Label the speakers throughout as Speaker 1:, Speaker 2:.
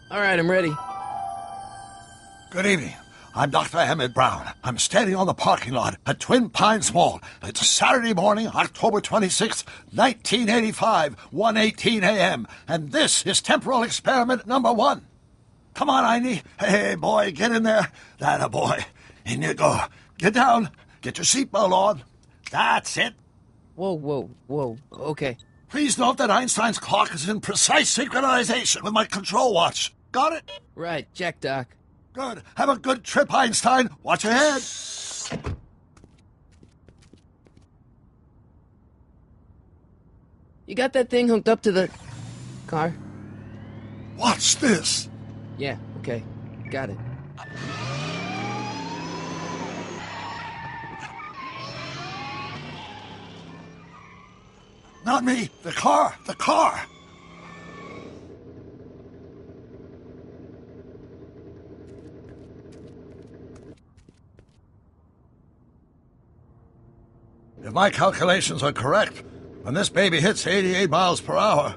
Speaker 1: All right, I'm ready.
Speaker 2: Good evening. I'm Dr. Emmett Brown. I'm standing on the parking lot at Twin Pines Mall. It's Saturday morning, October 26th, 1985, 1:18 a.m., and this is temporal experiment number 1. Come on, Einie. Hey, boy, get in there. That boy. In you go. Get down. Get your seatbelt on. That's it.
Speaker 1: Whoa. Okay.
Speaker 2: Please note that Einstein's clock is in precise synchronization with my control watch. Got it?
Speaker 1: Right, check, Doc.
Speaker 2: Good. Have a good trip, Einstein. Watch your head.
Speaker 1: You got that thing hooked up to the car?
Speaker 2: Watch this.
Speaker 1: Yeah, okay. Got it.
Speaker 2: Not me. The car. The car. If my calculations are correct, when this baby hits 88 miles per hour,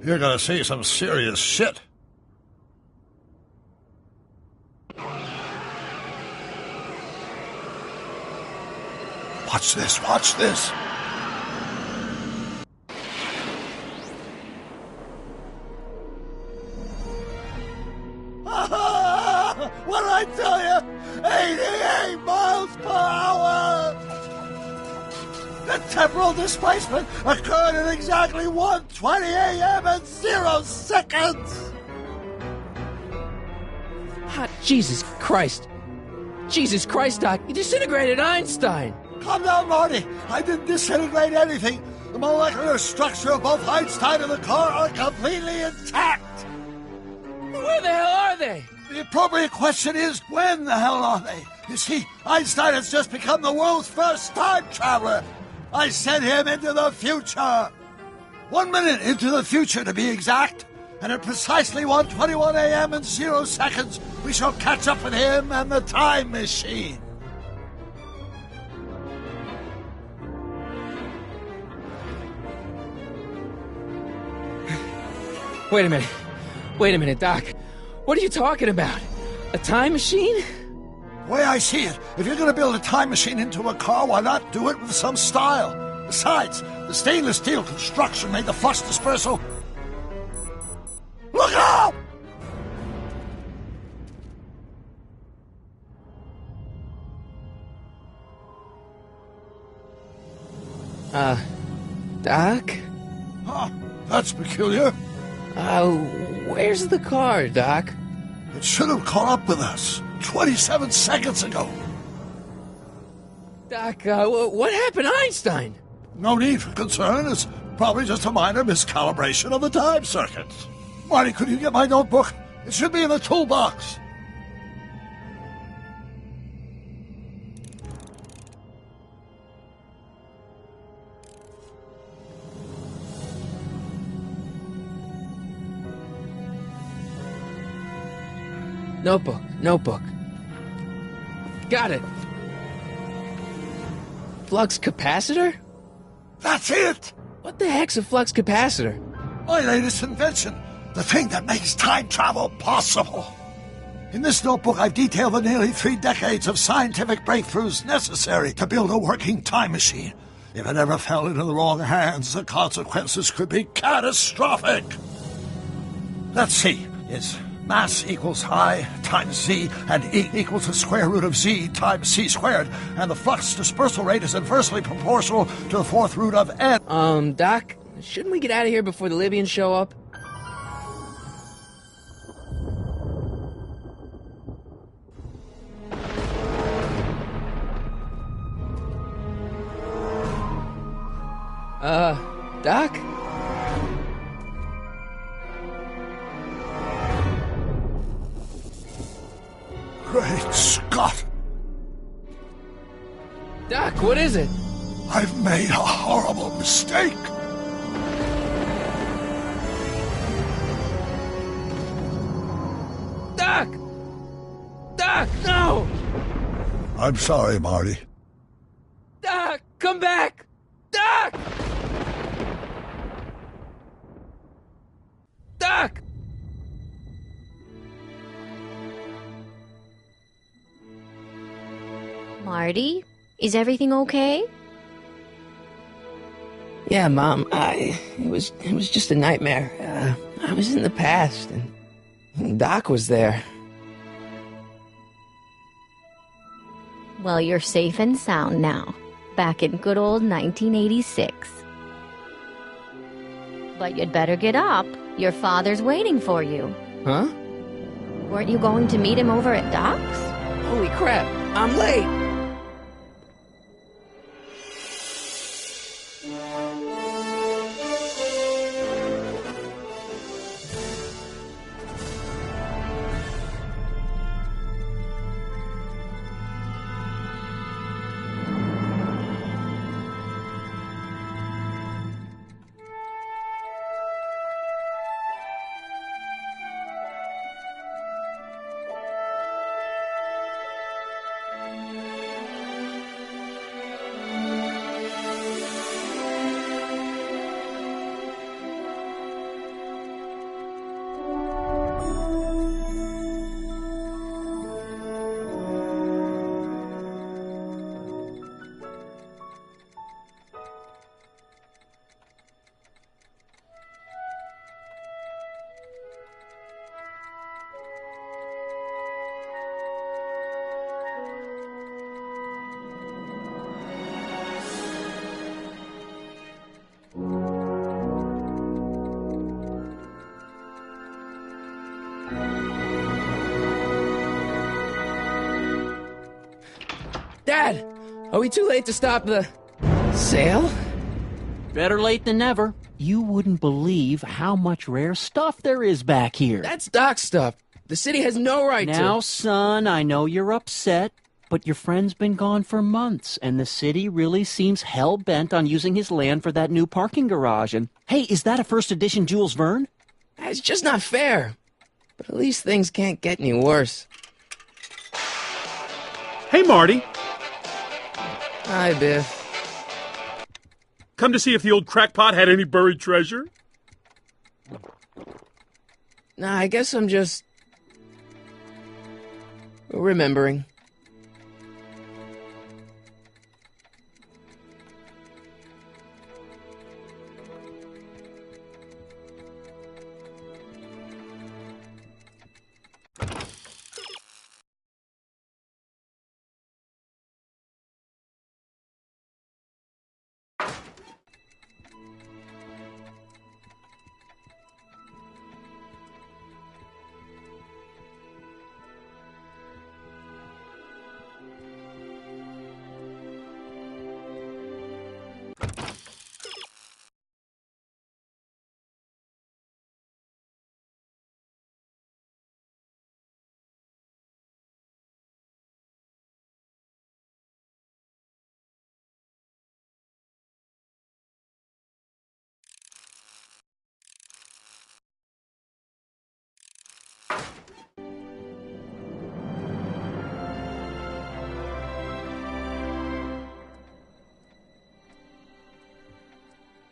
Speaker 2: you're gonna see some serious shit. Watch this, watch this. What did I tell you? 88 miles per hour! The temporal displacement occurred at exactly 1:20 a.m. and 0 seconds!
Speaker 1: Ah, Jesus Christ. Jesus Christ, Doc. You disintegrated Einstein.
Speaker 2: Calm down, Marty. I didn't disintegrate anything. The molecular structure of both Einstein and the car are completely intact.
Speaker 1: Where the hell are they?
Speaker 2: The appropriate question is, when the hell are they? You see, Einstein has just become the world's first time traveler. I sent him into the future. 1 minute into the future, to be exact. And at precisely 1:21 a.m. and 0 seconds, we shall catch up with him and the time machine.
Speaker 1: Wait a minute, Doc. What are you talking about? A time machine?
Speaker 2: The way I see it, if you're going to build a time machine into a car, why not do it with some style? Besides, the stainless steel construction made the flux dispersal. Look out!
Speaker 1: Doc?
Speaker 2: Huh, that's peculiar.
Speaker 1: Where's the car, Doc?
Speaker 2: It should have caught up with us 27 seconds ago.
Speaker 1: Doc, what happened to Einstein?
Speaker 2: No need for concern. It's probably just a minor miscalibration of the time circuits. Marty, could you get my notebook? It should be in the toolbox.
Speaker 1: Notebook. Got it. Flux capacitor?
Speaker 2: That's it!
Speaker 1: What the heck's a flux capacitor?
Speaker 2: My latest invention. The thing that makes time travel possible. In this notebook, I've detailed the nearly 3 decades of scientific breakthroughs necessary to build a working time machine. If it ever fell into the wrong hands, the consequences could be catastrophic. Let's see. It's mass equals I times Z, and E equals the square root of Z times C squared, and the flux dispersal rate is inversely proportional to the 4th root of N.
Speaker 1: Doc, shouldn't we get out of here before the Libyans show up? Doc?
Speaker 2: Great Scott!
Speaker 1: Doc, what is it?
Speaker 2: I've made a horrible mistake!
Speaker 1: Doc! Doc, no!
Speaker 2: I'm sorry, Marty.
Speaker 1: Doc, come back! Doc! Doc!
Speaker 3: Marty, is everything okay?
Speaker 1: Yeah, Mom, it was just a nightmare. I was in the past, and Doc was there.
Speaker 3: Well, you're safe and sound now, back in good old 1986. But you'd better get up. Your father's waiting for you.
Speaker 1: Huh?
Speaker 3: Weren't you going to meet him over at Doc's?
Speaker 1: Holy crap, I'm late! Dad, are we too late to stop the sale?
Speaker 4: Better late than never. You wouldn't believe how much rare stuff there is back here.
Speaker 1: That's Doc's stuff. The city has no right to...
Speaker 4: Now, son, I know you're upset, but your friend's been gone for months, and the city really seems hell-bent on using his land for that new parking garage. And, hey, is that a first edition Jules Verne?
Speaker 1: It's just not fair. But at least things can't get any worse.
Speaker 5: Hey, Marty.
Speaker 1: Hi, Biff.
Speaker 5: Come to see if the old crackpot had any buried treasure?
Speaker 1: Nah, I guess I'm just... remembering.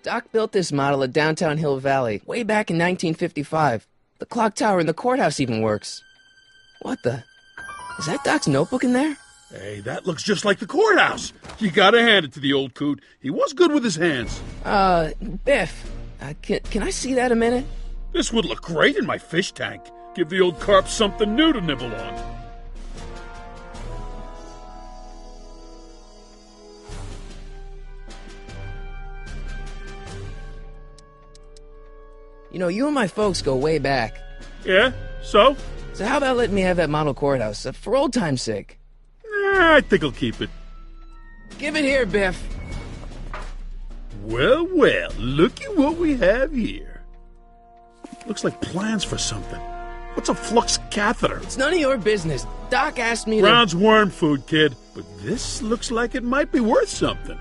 Speaker 1: Doc built this model at downtown Hill Valley way back in 1955. The clock tower in the courthouse even works. What the? Is that Doc's notebook in there?
Speaker 5: Hey, that looks just like the courthouse. You gotta hand it to the old coot. He was good with his hands.
Speaker 1: Biff, can I see that a minute?
Speaker 5: This would look great in my fish tank. Give the old carp something new to nibble on.
Speaker 1: You know, you and my folks go way back.
Speaker 5: Yeah? So?
Speaker 1: So how about letting me have that model courthouse, for old time's sake?
Speaker 5: I think I'll keep it.
Speaker 1: Give it here, Biff.
Speaker 5: Well, well, look at what we have here. Looks like plans for something. What's a flux catheter?
Speaker 1: It's none of your business. Doc asked me to...
Speaker 5: Brown's worm food, kid. But this looks like it might be worth something.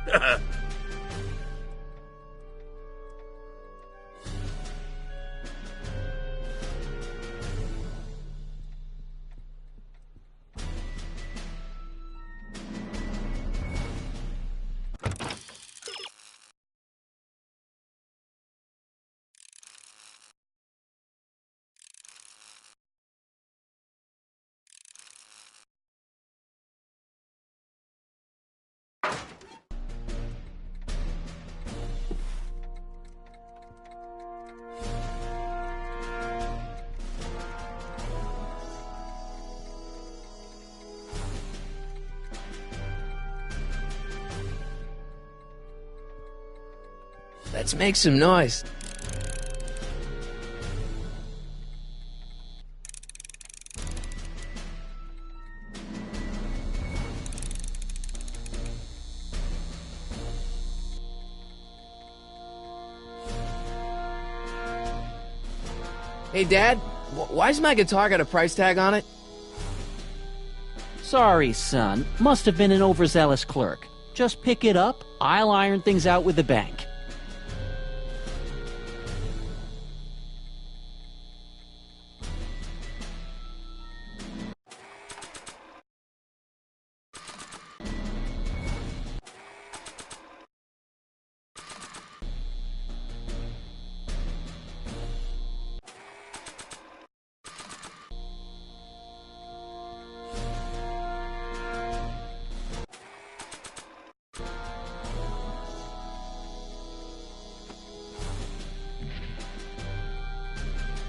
Speaker 1: Let's make some noise. Hey, Dad, why's my guitar got a price tag on it?
Speaker 4: Sorry, son. Must have been an overzealous clerk. Just pick it up. I'll iron things out with the bank.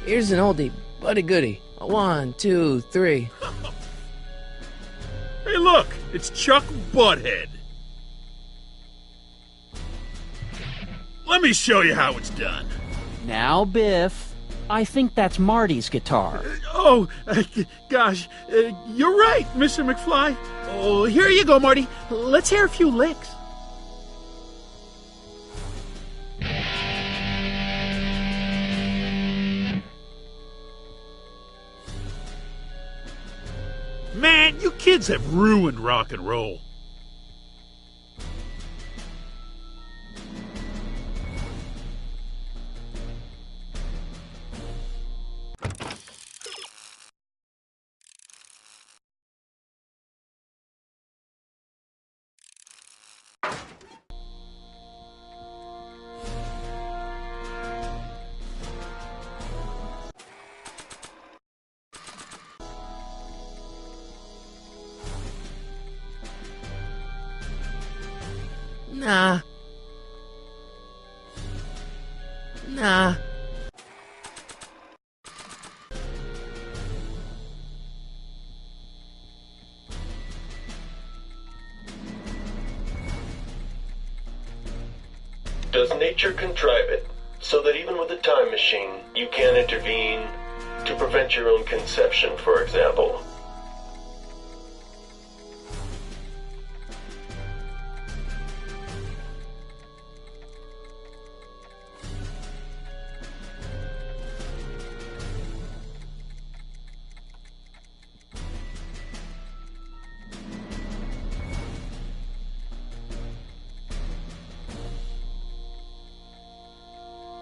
Speaker 1: Here's an oldie, but a goodie. 1, 2, 3.
Speaker 5: Hey, look! It's Chuck Butthead. Let me show you how it's done.
Speaker 4: Now, Biff. I think that's Marty's guitar.
Speaker 5: Gosh, you're right, Mr. McFly. Oh, here you go, Marty. Let's hear a few licks. Man, you kids have ruined rock and roll.
Speaker 1: Nah.
Speaker 6: Does nature contrive it so that even with a time machine, you can intervene to prevent your own conception, for example?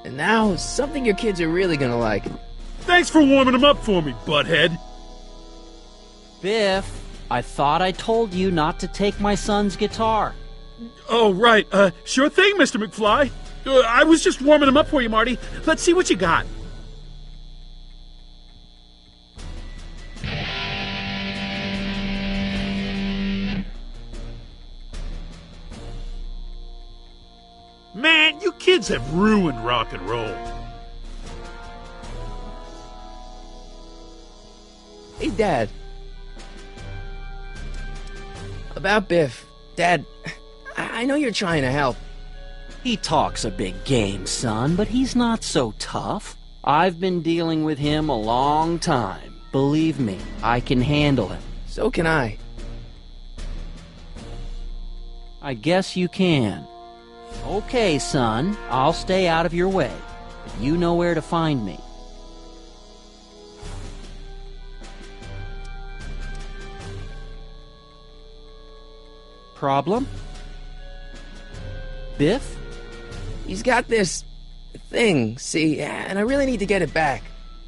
Speaker 1: And now, something your kids are really gonna like.
Speaker 5: Thanks for warming them up for me, butthead.
Speaker 4: Biff, I thought I told you not to take my son's guitar.
Speaker 5: Oh, right. Sure thing, Mr. McFly. I was just warming them up for you, Marty. Let's see what you got. Man, you kids have ruined rock and roll.
Speaker 1: Hey, Dad. About Biff. Dad, I know you're trying to help.
Speaker 4: He talks a big game, son, but he's not so tough. I've been dealing with him a long time. Believe me, I can handle him.
Speaker 1: So can I.
Speaker 4: I guess you can. Okay, son, I'll stay out of your way. But you know where to find me. Problem? Biff?
Speaker 1: He's got this thing, see, and I really need to get it back.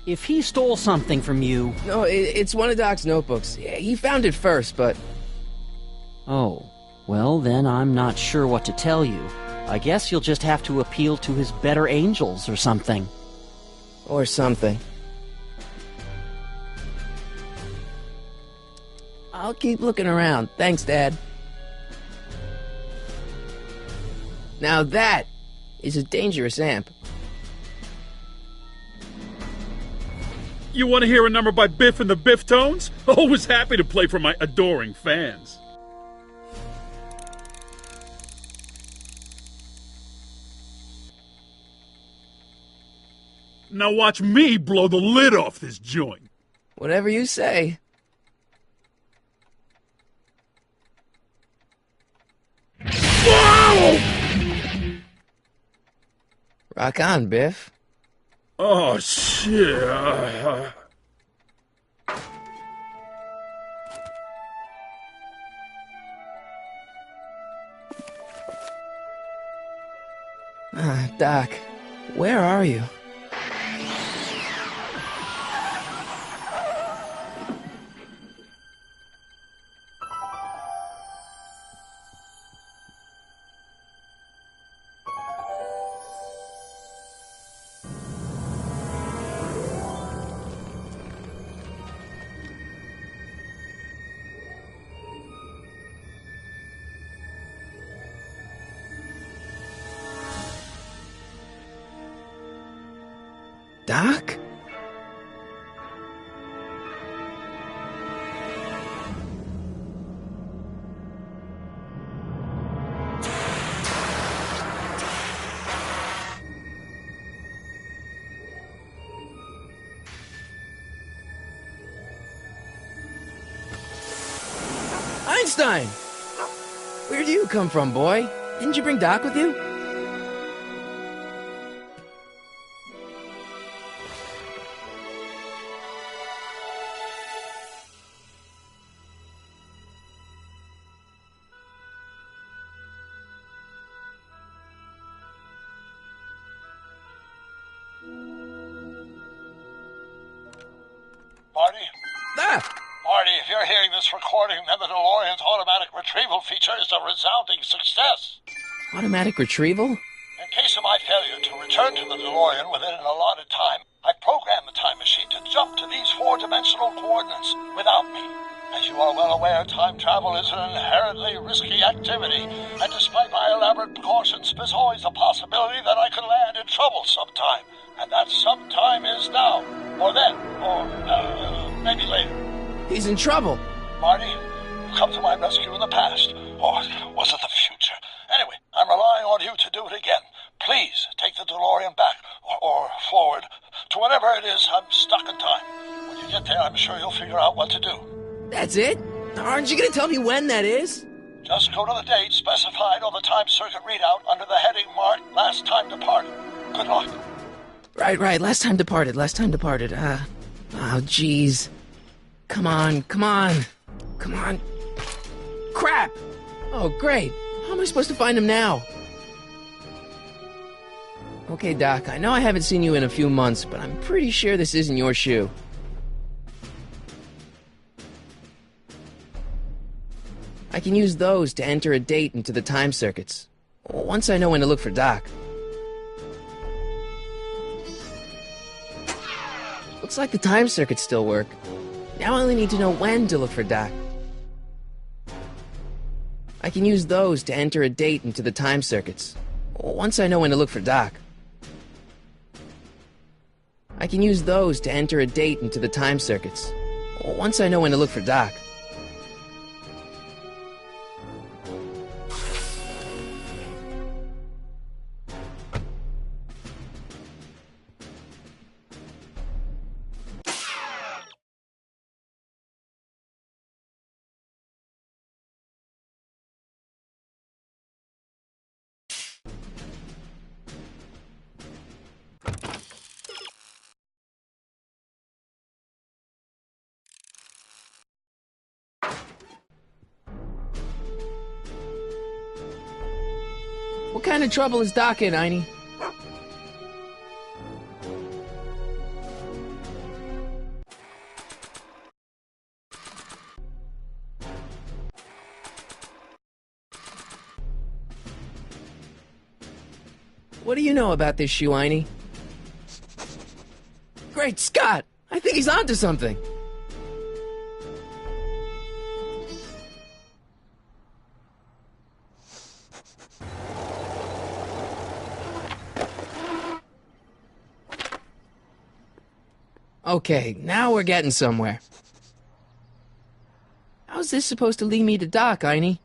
Speaker 4: If he stole something from you...
Speaker 1: No, it's one of Doc's notebooks. He found it first, but...
Speaker 4: Oh, well then I'm not sure what to tell you. I guess you'll just have to appeal to his better angels or something.
Speaker 1: Or something. I'll keep looking around. Thanks, Dad. Now that is a dangerous amp.
Speaker 5: You want to hear a number by Biff and the Biff Tones? Always happy to play for my adoring fans. Now watch me blow the lid off this joint.
Speaker 1: Whatever you say.
Speaker 5: Whoa!
Speaker 1: Rock on, Biff.
Speaker 5: Oh, shit.
Speaker 1: Doc, where are you? Doc? Einstein! Where do you come from, boy? Didn't you bring Doc with you?
Speaker 2: Marty?
Speaker 1: Ah!
Speaker 2: Marty, if you're hearing this recording, then the DeLorean's automatic retrieval feature is a resounding success.
Speaker 1: Automatic retrieval?
Speaker 2: In case of my failure to return to the DeLorean within an allotted time, I programmed the time machine to jump to these four-dimensional coordinates without me. As you are well aware, time travel is an inherently risky activity, and despite my elaborate precautions, there's always a possibility that I could land in trouble sometime. And that sometime is now, or then, or maybe later.
Speaker 1: He's in trouble.
Speaker 2: Marty, you come to my rescue in the past, or was it the future? Anyway, I'm relying on you to do it again. Please take the DeLorean back, or forward, to whenever it is I'm stuck in time. When you get there, I'm sure you'll figure out what to do.
Speaker 1: That's it? Aren't you gonna tell me when that is?
Speaker 2: Just go to the date specified on the time circuit readout under the heading marked Last Time Departed. Good luck.
Speaker 1: Right. Last time departed. Oh, jeez. Come on. Crap! Oh, great. How am I supposed to find him now? Okay, Doc, I know I haven't seen you in a few months, but I'm pretty sure this isn't your shoe. I can use those to enter a date into the time circuits. Once I know when to look for Doc. Looks like the time circuits still work. Now I only need to know when to look for Doc. I can use those to enter a date into the time circuits. Once I know when to look for Doc. I can use those to enter a date into the time circuits. Once I know when to look for Doc. What kind of trouble is Doc in, Einie? What do you know about this shoe, Einie? Great Scott! I think he's onto something! Okay, now we're getting somewhere. How's this supposed to lead me to Doc, Einie?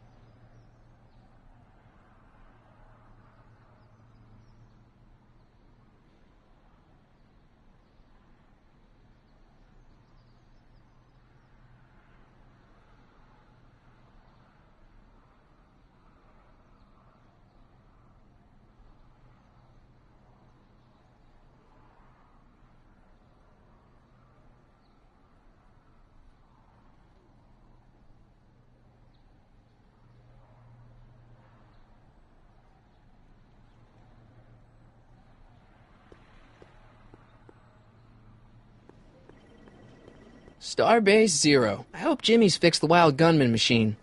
Speaker 1: Starbase 0. I hope Jimmy's fixed the Wild Gunman machine.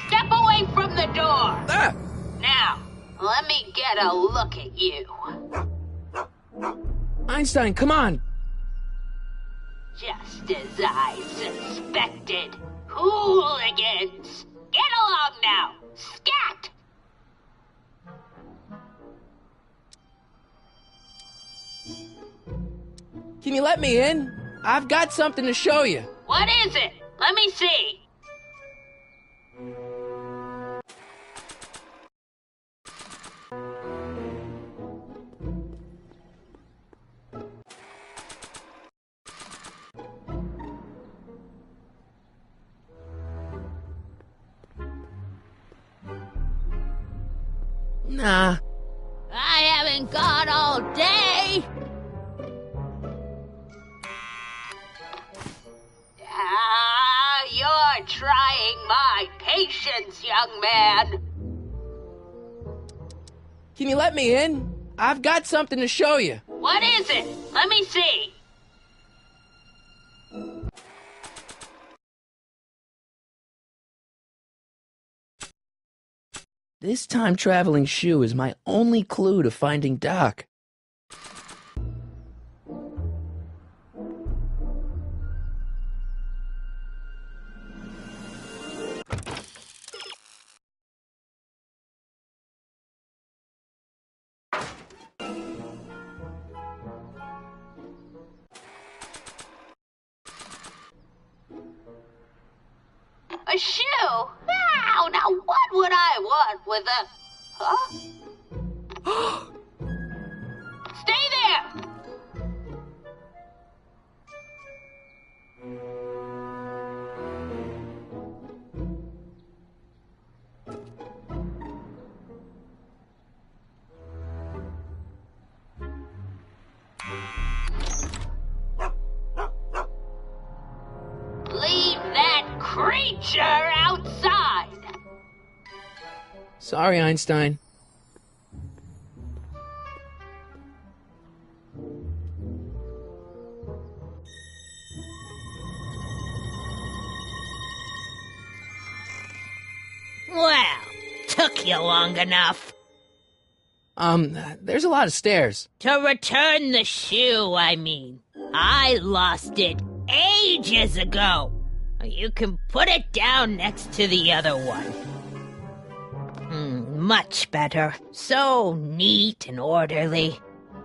Speaker 7: Step away from the door!
Speaker 1: Ah!
Speaker 7: Now, let me get a look at you.
Speaker 1: Einstein, come on!
Speaker 7: Just as I suspected. Hooligans! Get along now! Scat!
Speaker 1: Can you let me in? I've got something to show you.
Speaker 7: What is it? Let me see.
Speaker 1: Nah.
Speaker 7: I haven't gone all day. You're trying my patience, young man.
Speaker 1: Can you let me in? I've got something to show you.
Speaker 7: What is it? Let me see.
Speaker 1: This time-traveling shoe is my only clue to finding Doc.
Speaker 7: A shoe? Now what would I want with a... Huh? Stay there! Leave that creature outside!
Speaker 1: Sorry, Einstein.
Speaker 7: Well, took you long enough.
Speaker 1: There's a lot of stairs.
Speaker 7: To return the shoe, I mean. I lost it ages ago. You can put it down next to the other one. Much better. So neat and orderly.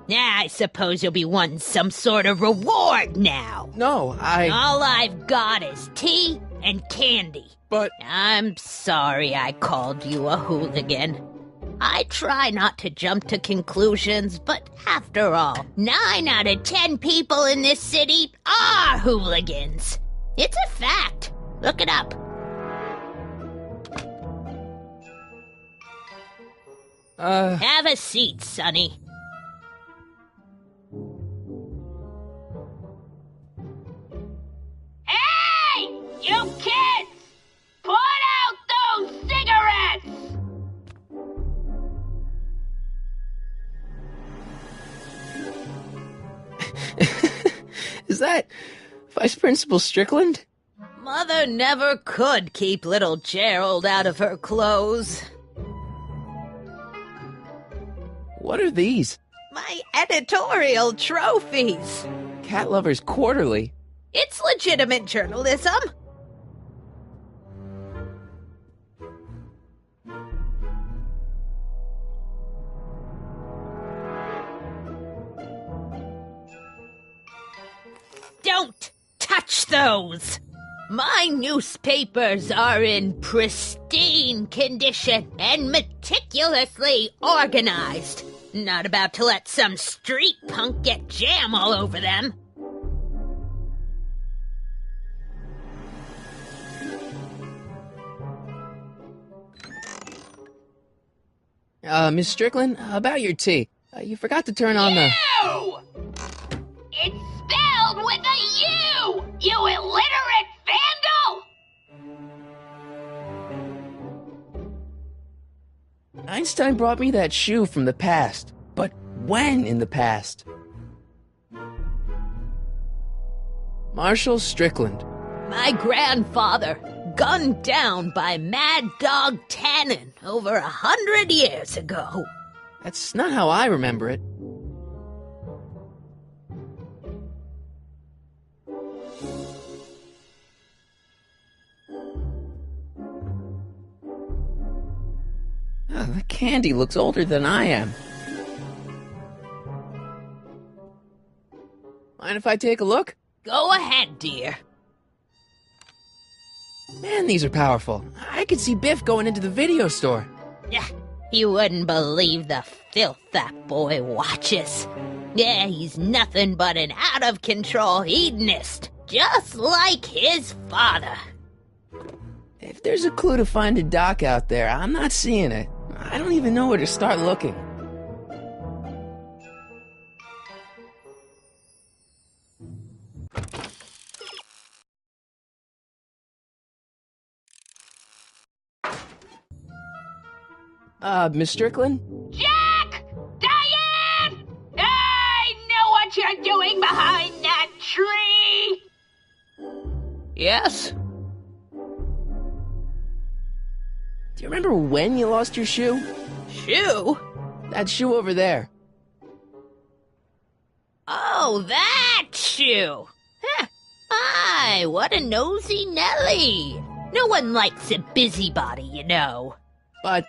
Speaker 7: I suppose you'll be wanting some sort of reward now.
Speaker 1: No,
Speaker 7: All I've got is tea and candy.
Speaker 1: But...
Speaker 7: I'm sorry I called you a hooligan. I try not to jump to conclusions, but after all, 9 out of 10 people in this city are hooligans. It's a fact. Look it up. Have a seat, Sonny. Hey! You kids! Put out those cigarettes!
Speaker 1: Is that Vice Principal Strickland?
Speaker 7: Mother never could keep little Gerald out of her clothes.
Speaker 1: What are these?
Speaker 7: My editorial trophies.
Speaker 1: Cat Lovers Quarterly.
Speaker 7: It's legitimate journalism. Don't touch those! My newspapers are in pristine condition and meticulously organized. Not about to let some street punk get jam all over them.
Speaker 1: Miss Strickland, about your tea. You forgot to turn on the...
Speaker 7: You! It's spelled with a U! You illiterate vandal!
Speaker 1: Einstein brought me that shoe from the past. But when in the past? Marshall Strickland.
Speaker 7: My grandfather, gunned down by Mad Dog Tannen over 100 years ago.
Speaker 1: That's not how I remember it. The candy looks older than I am. Mind if I take a look?
Speaker 7: Go ahead, dear.
Speaker 1: Man, these are powerful. I could see Biff going into the video store.
Speaker 7: Yeah, you wouldn't believe the filth that boy watches. Yeah, he's nothing but an out-of-control hedonist, just like his father.
Speaker 1: If there's a clue to find a doc out there, I'm not seeing it. I don't even know where to start looking. Miss Strickland?
Speaker 7: Jack! Diane! I know what you're doing behind that tree! Yes?
Speaker 1: Do you remember when you lost your shoe?
Speaker 7: Shoe?
Speaker 1: That shoe over there.
Speaker 7: Oh, that shoe! Huh. Aye, what a nosy Nelly! No one likes a busybody, you know.
Speaker 1: But...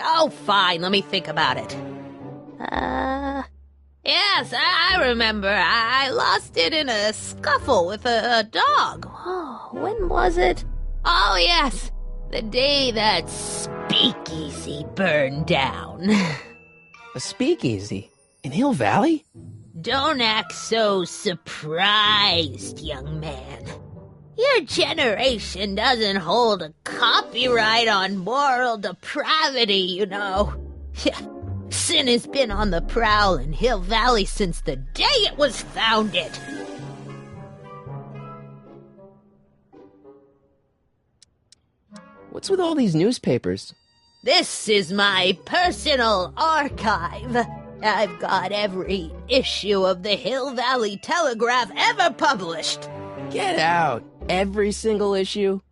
Speaker 7: Oh, fine, let me think about it. Yes, I remember. I lost it in a scuffle with a dog. Oh, when was it? Oh, yes, the day that speakeasy burned down.
Speaker 1: A speakeasy? In Hill Valley?
Speaker 7: Don't act so surprised, young man. Your generation doesn't hold a copyright on moral depravity, you know. Sin has been on the prowl in Hill Valley since the day it was founded.
Speaker 1: What's with all these newspapers?
Speaker 7: This is my personal archive. I've got every issue of the Hill Valley Telegraph ever published.
Speaker 1: Get out. Every single issue?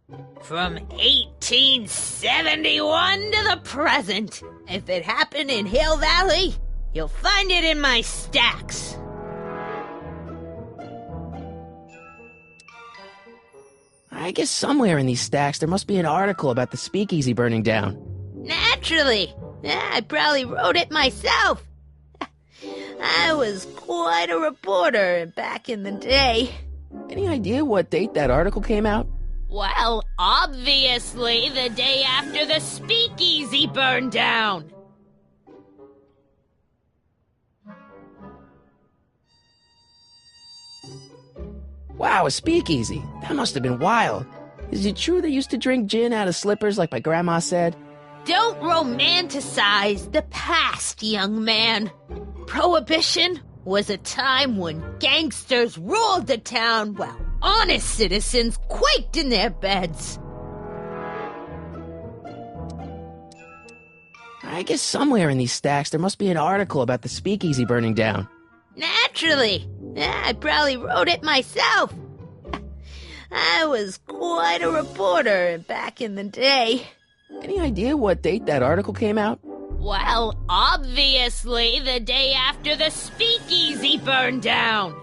Speaker 7: From 1871 to the present. If it happened in Hill Valley, you'll find it in my stacks.
Speaker 1: I guess somewhere in these stacks there must be an article about the speakeasy burning down.
Speaker 7: Naturally. I probably wrote it myself. I was quite a reporter back in the day.
Speaker 1: Any idea what date that article came out?
Speaker 7: Well, obviously the day after the speakeasy burned down.
Speaker 1: Wow, a speakeasy. That must have been wild. Is it true they used to drink gin out of slippers like my grandma said?
Speaker 7: Don't romanticize the past, young man. Prohibition was a time when gangsters ruled the town while honest citizens quaked in their beds.
Speaker 1: I guess somewhere in these stacks there must be an article about the speakeasy burning down.
Speaker 7: Naturally. I probably wrote it myself. I was quite a reporter back in the day.
Speaker 1: Any idea what date that article came out?
Speaker 7: Well, obviously the day after the speakeasy burned down.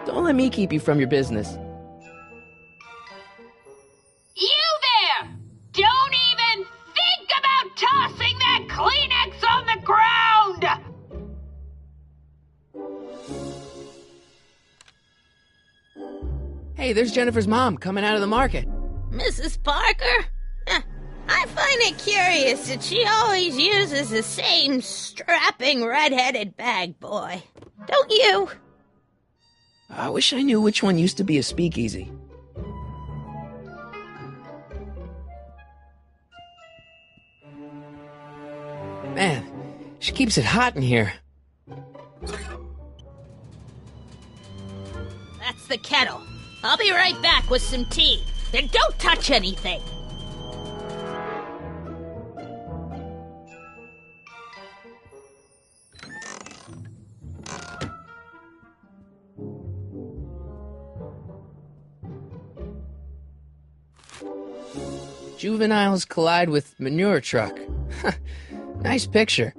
Speaker 1: Don't let me keep you from your business.
Speaker 7: You there! Don't even think about tossing that Kleenex on the ground!
Speaker 1: Hey, there's Jennifer's mom coming out of the market.
Speaker 7: Mrs. Parker? I find it curious that she always uses the same strapping red-headed bag boy. Don't you?
Speaker 1: I wish I knew which one used to be a speakeasy. Man, she keeps it hot in here.
Speaker 7: That's the kettle. I'll be right back with some tea. And don't touch anything.
Speaker 1: Juveniles collide with manure truck. Nice picture.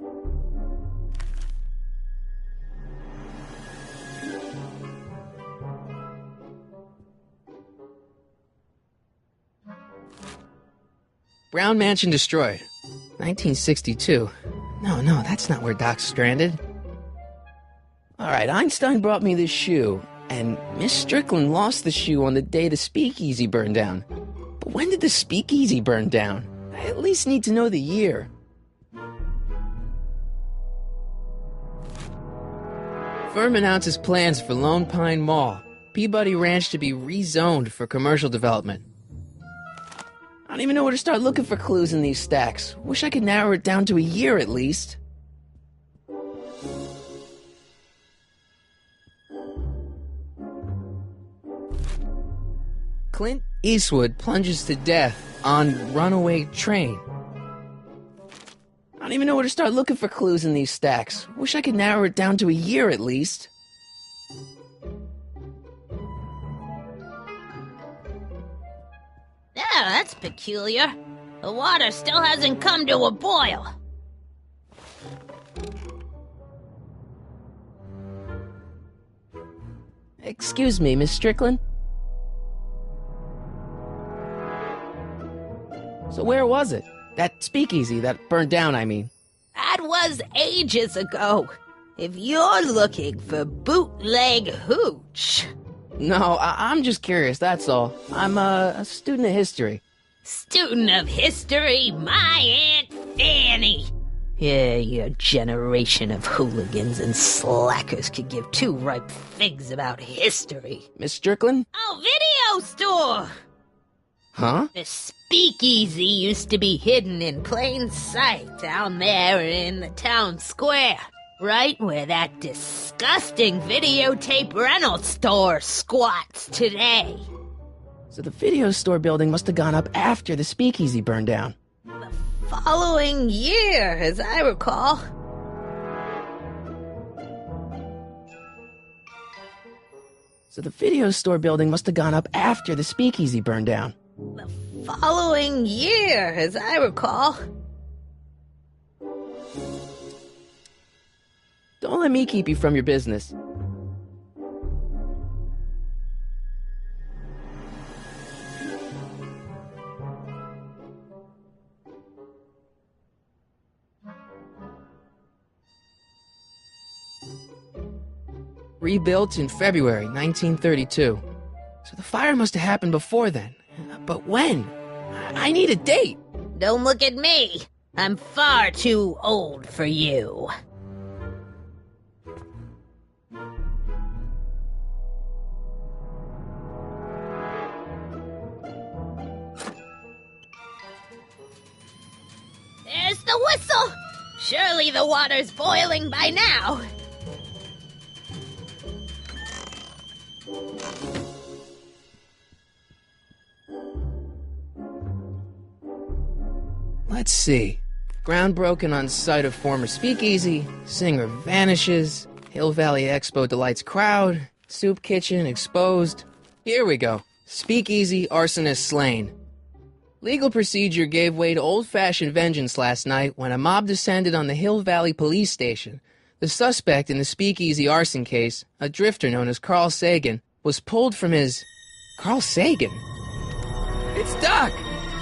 Speaker 1: Brown Mansion destroyed. 1962. No, that's not where Doc's stranded. Alright, Einstein brought me this shoe, and Miss Strickland lost the shoe on the day the speakeasy burned down. But when did the speakeasy burn down? I at least need to know the year. Firm announces plans for Lone Pine Mall, Peabody Ranch to be rezoned for commercial development. I don't even know where to start looking for clues in these stacks. Wish I could narrow it down to a year at least. Clint Eastwood plunges to death on runaway train. I don't even know where to start looking for clues in these stacks. Wish I could narrow it down to a year at least.
Speaker 7: Yeah, that's peculiar. The water still hasn't come to a boil.
Speaker 1: Excuse me, Miss Strickland? So where was it? That speakeasy that burned down, I mean.
Speaker 7: That was ages ago. If you're looking for bootleg hooch.
Speaker 1: No, I'm just curious, that's all. I'm a student of history.
Speaker 7: Student of history, my Aunt Fanny. Yeah, your generation of hooligans and slackers could give two ripe figs about history.
Speaker 1: Miss Strickland?
Speaker 7: Oh, video store!
Speaker 1: Huh?
Speaker 7: The speakeasy used to be hidden in plain sight down there in the town square. Right where that disgusting videotape rental store squats today.
Speaker 1: So the video store building must have gone up after the speakeasy burned down.
Speaker 7: The following year, as I recall.
Speaker 1: So the video store building must have gone up after the speakeasy burned down.
Speaker 7: The following year, as I recall.
Speaker 1: Don't let me keep you from your business. Rebuilt in February 1932. So the fire must have happened before then. But when? I need a date.
Speaker 7: Don't look at me. I'm far too old for you. There's the whistle! Surely the water's boiling by now.
Speaker 1: Let's see. Ground broken on site of former speakeasy. Singer vanishes. Hill Valley Expo delights crowd. Soup kitchen exposed. Here we go. Speakeasy arsonist slain. Legal procedure gave way to old-fashioned vengeance last night when a mob descended on the Hill Valley police station. The suspect in the speakeasy arson case, a drifter known as Carl Sagan, was pulled from his... Carl Sagan? It's Doc!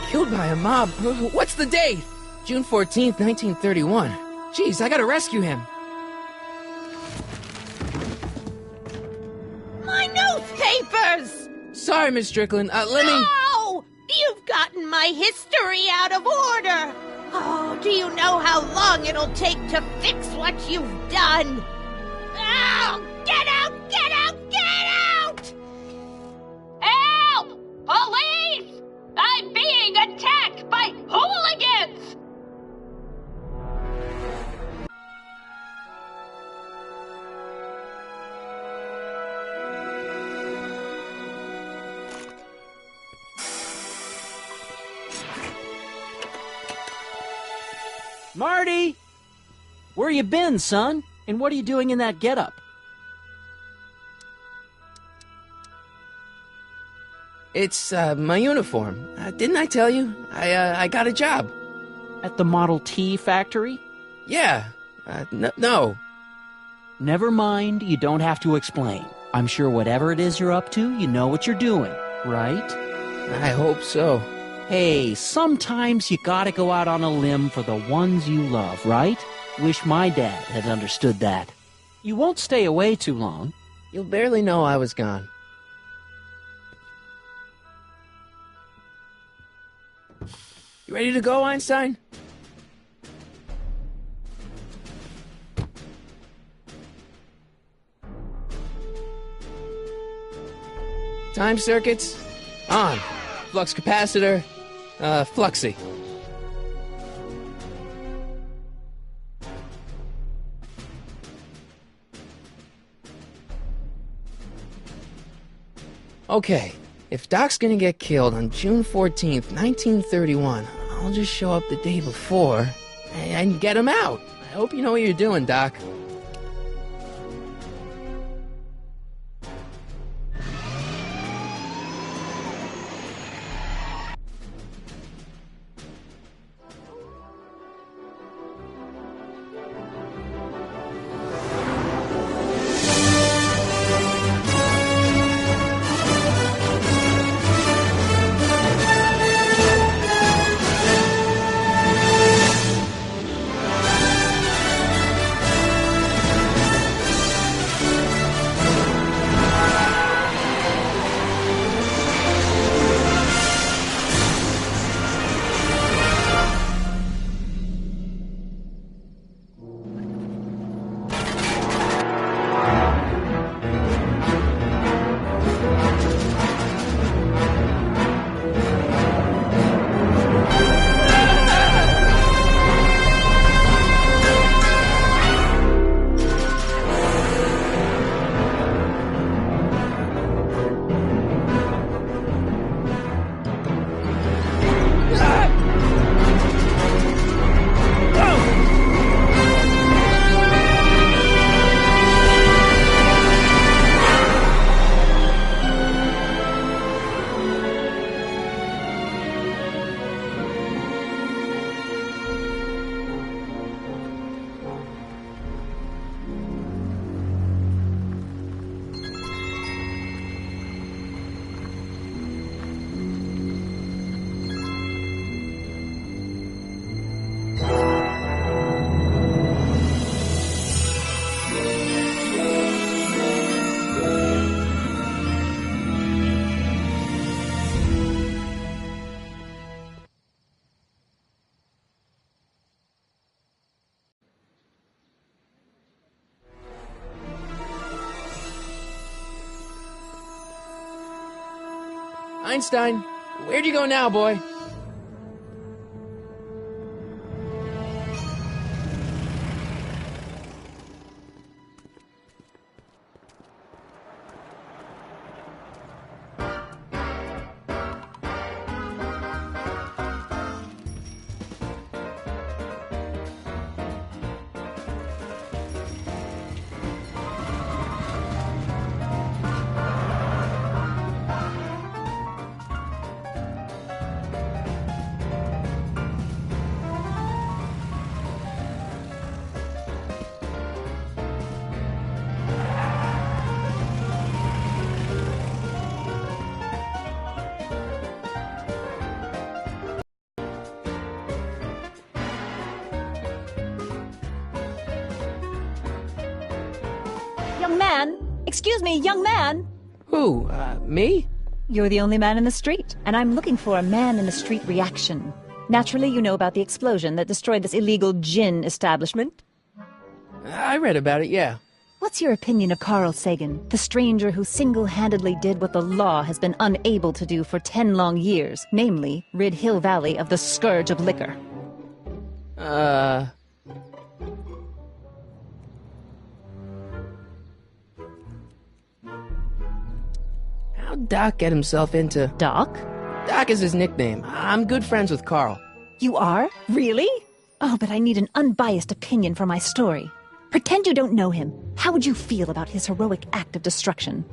Speaker 1: Killed by a mob. What's the date? June 14th, 1931. Jeez, I gotta rescue him.
Speaker 7: My newspapers!
Speaker 1: Sorry, Miss Strickland. Let me...
Speaker 7: No! The You've gotten my history out of order! Oh, do you know how long it'll take to fix what you've done? Oh, get out! Get out! Get out! Help! Police! I'm being attacked by hooligans!
Speaker 4: Marty! Where you been, son? And what are you doing in that getup?
Speaker 1: It's, my uniform. Didn't I tell you? I got a job.
Speaker 4: At the Model T factory?
Speaker 1: Yeah. No.
Speaker 4: Never mind, you don't have to explain. I'm sure whatever it is you're up to, you know what you're doing, right?
Speaker 1: I hope so.
Speaker 4: Hey, sometimes you gotta go out on a limb for the ones you love, right? Wish my dad had understood that. You won't stay away too long.
Speaker 1: You'll barely know I was gone. You ready to go, Einstein? Time circuits on. Flux capacitor, fluxy. Okay, if Doc's gonna get killed on June 14th, 1931, I'll just show up the day before and get him out. I hope you know what you're doing, Doc. Einstein, where'd you go now, boy?
Speaker 8: Young man! Excuse me, young man!
Speaker 1: Who, me?
Speaker 8: You're the only man in the street, and I'm looking for a man-in-the-street reaction. Naturally, you know about the explosion that destroyed this illegal gin establishment.
Speaker 1: I read about it, yeah.
Speaker 8: What's your opinion of Carl Sagan, the stranger who single-handedly did what the law has been unable to do for 10 long years, namely, rid Hill Valley of the scourge of liquor?
Speaker 1: How'd Doc get himself into...
Speaker 8: Doc?
Speaker 1: Doc is his nickname. I'm good friends with Carl.
Speaker 8: You are? Really? Oh, but I need an unbiased opinion for my story. Pretend you don't know him. How would you feel about his heroic act of destruction?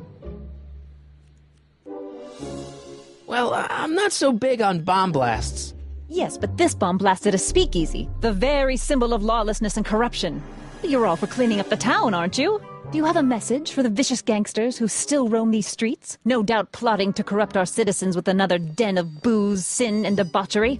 Speaker 1: Well, I'm not so big on bomb blasts.
Speaker 8: Yes, but this bomb blasted a speakeasy, the very symbol of lawlessness and corruption. You're all for cleaning up the town, aren't you? Do you have a message for the vicious gangsters who still roam these streets, no doubt plotting to corrupt our citizens with another den of booze, sin, and debauchery?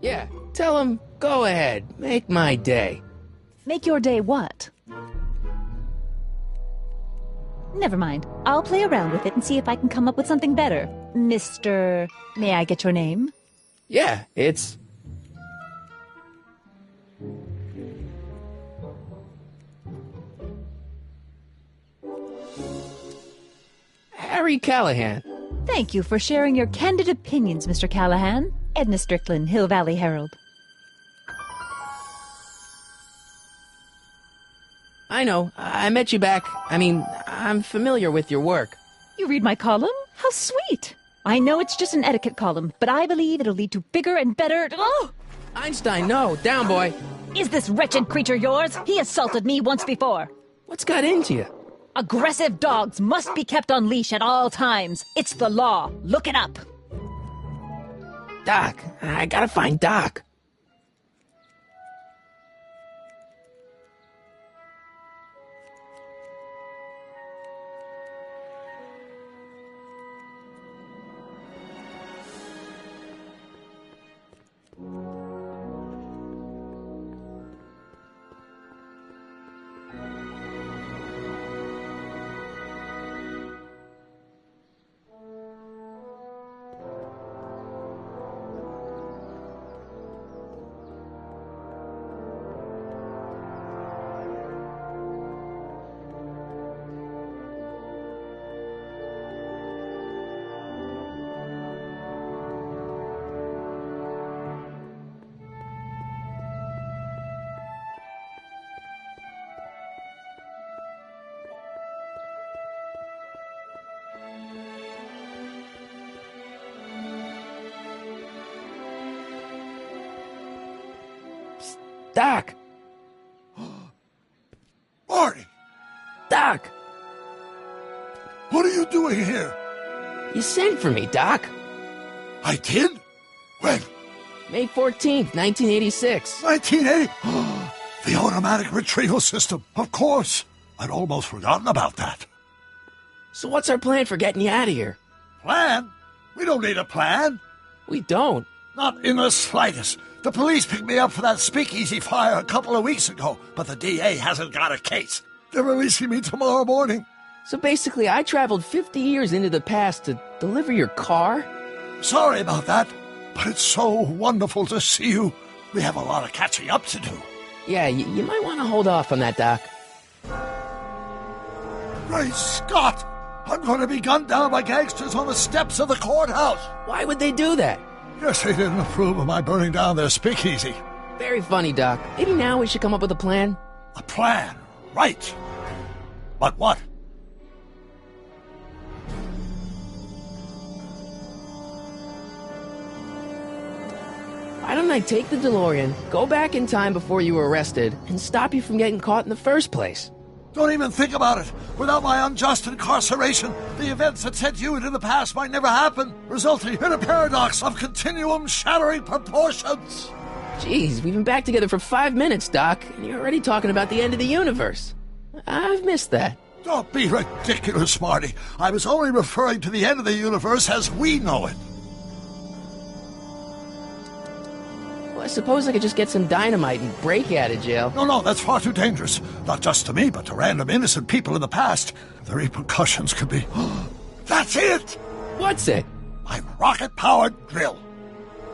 Speaker 1: Yeah, tell him, go ahead, make my day.
Speaker 8: Make your day what? Never mind. I'll play around with it and see if I can come up with something better. Mr. May I get your name?
Speaker 1: Yeah, it's... Harry Callahan.
Speaker 8: Thank you for sharing your candid opinions, Mr. Callahan. Edna Strickland, Hill Valley Herald.
Speaker 1: I know, I met you back. I'm familiar with your work.
Speaker 8: You read my column? How sweet! I know it's just an etiquette column, but I believe it'll lead to bigger and better... Oh!
Speaker 1: Einstein, no, down, boy.
Speaker 8: Is this wretched creature yours? He assaulted me once before.
Speaker 1: What's got into you?
Speaker 8: Aggressive dogs must be kept on leash at all times. It's the law. Look it up.
Speaker 1: Doc, I gotta find Doc. Doc!
Speaker 2: Marty!
Speaker 1: Doc!
Speaker 2: What are you doing here?
Speaker 1: You sent for me, Doc.
Speaker 2: I did? When?
Speaker 1: May 14th, 1986.
Speaker 2: 1980? The automatic retrieval system. Of course. I'd almost forgotten about that.
Speaker 1: So what's our plan for getting you out of here?
Speaker 2: Plan? We don't need a plan.
Speaker 1: We don't.
Speaker 2: Not in the slightest. The police picked me up for that speakeasy fire a couple of weeks ago, but the DA hasn't got a case. They're releasing me tomorrow morning.
Speaker 1: So basically, I traveled 50 years into the past to deliver your car?
Speaker 2: Sorry about that, but it's so wonderful to see you. We have a lot of catching up to do.
Speaker 1: Yeah, you might want to hold off on that, Doc.
Speaker 2: Great Scott! I'm going to be gunned down by gangsters on the steps of the courthouse.
Speaker 1: Why would they do that?
Speaker 2: Guess they didn't approve of my burning down their speakeasy.
Speaker 1: Very funny, Doc. Maybe now we should come up with a plan?
Speaker 2: A plan, right. But what?
Speaker 1: Why don't I take the DeLorean, go back in time before you were arrested, and stop you from getting caught in the first place?
Speaker 2: Don't even think about it. Without my unjust incarceration, the events that sent you into the past might never happen, resulting in a paradox of continuum-shattering proportions.
Speaker 1: Jeez, we've been back together for 5 minutes, Doc, and you're already talking about the end of the universe. I've missed that.
Speaker 2: Don't be ridiculous, Marty. I was only referring to the end of the universe as we know it.
Speaker 1: Well, I suppose I could just get some dynamite and break you out of jail.
Speaker 2: No, that's far too dangerous. Not just to me, but to random innocent people in the past. The repercussions could be... That's it!
Speaker 1: What's it?
Speaker 2: My rocket-powered drill.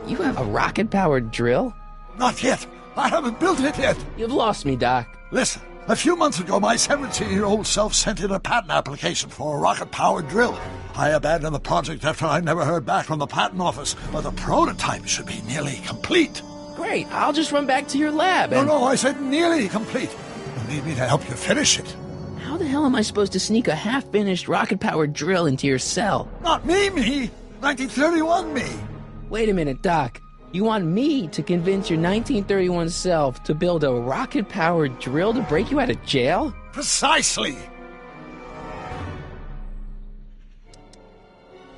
Speaker 1: You have a rocket-powered drill?
Speaker 2: Not yet. I haven't built it yet.
Speaker 1: You've lost me, Doc.
Speaker 2: Listen, a few months ago, my 17-year-old self sent in a patent application for a rocket-powered drill. I abandoned the project after I never heard back from the patent office, but the prototype should be nearly complete.
Speaker 1: Great, I'll just run back to your lab and...
Speaker 2: No, I said nearly complete. You need me to help you finish it.
Speaker 1: How the hell am I supposed to sneak a half-finished rocket-powered drill into your cell?
Speaker 2: Not me! 1931 me!
Speaker 1: Wait a minute, Doc. You want me to convince your 1931 self to build a rocket-powered drill to break you out of jail?
Speaker 2: Precisely!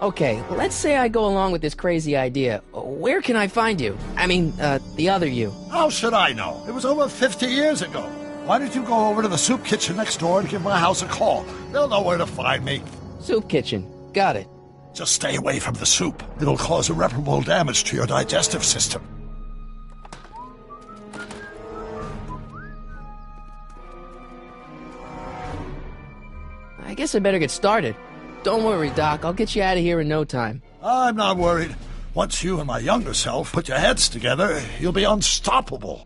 Speaker 1: Okay, let's say I go along with this crazy idea. Where can I find you? I mean, the other you.
Speaker 2: How should I know? It was over 50 years ago. Why don't you go over to the soup kitchen next door and give my house a call? They'll know where to find me.
Speaker 1: Soup kitchen. Got it.
Speaker 2: Just stay away from the soup. It'll cause irreparable damage to your digestive system.
Speaker 1: I guess I better get started. Don't worry, Doc. I'll get you out of here in no time.
Speaker 2: I'm not worried. Once you and my younger self put your heads together, you'll be unstoppable.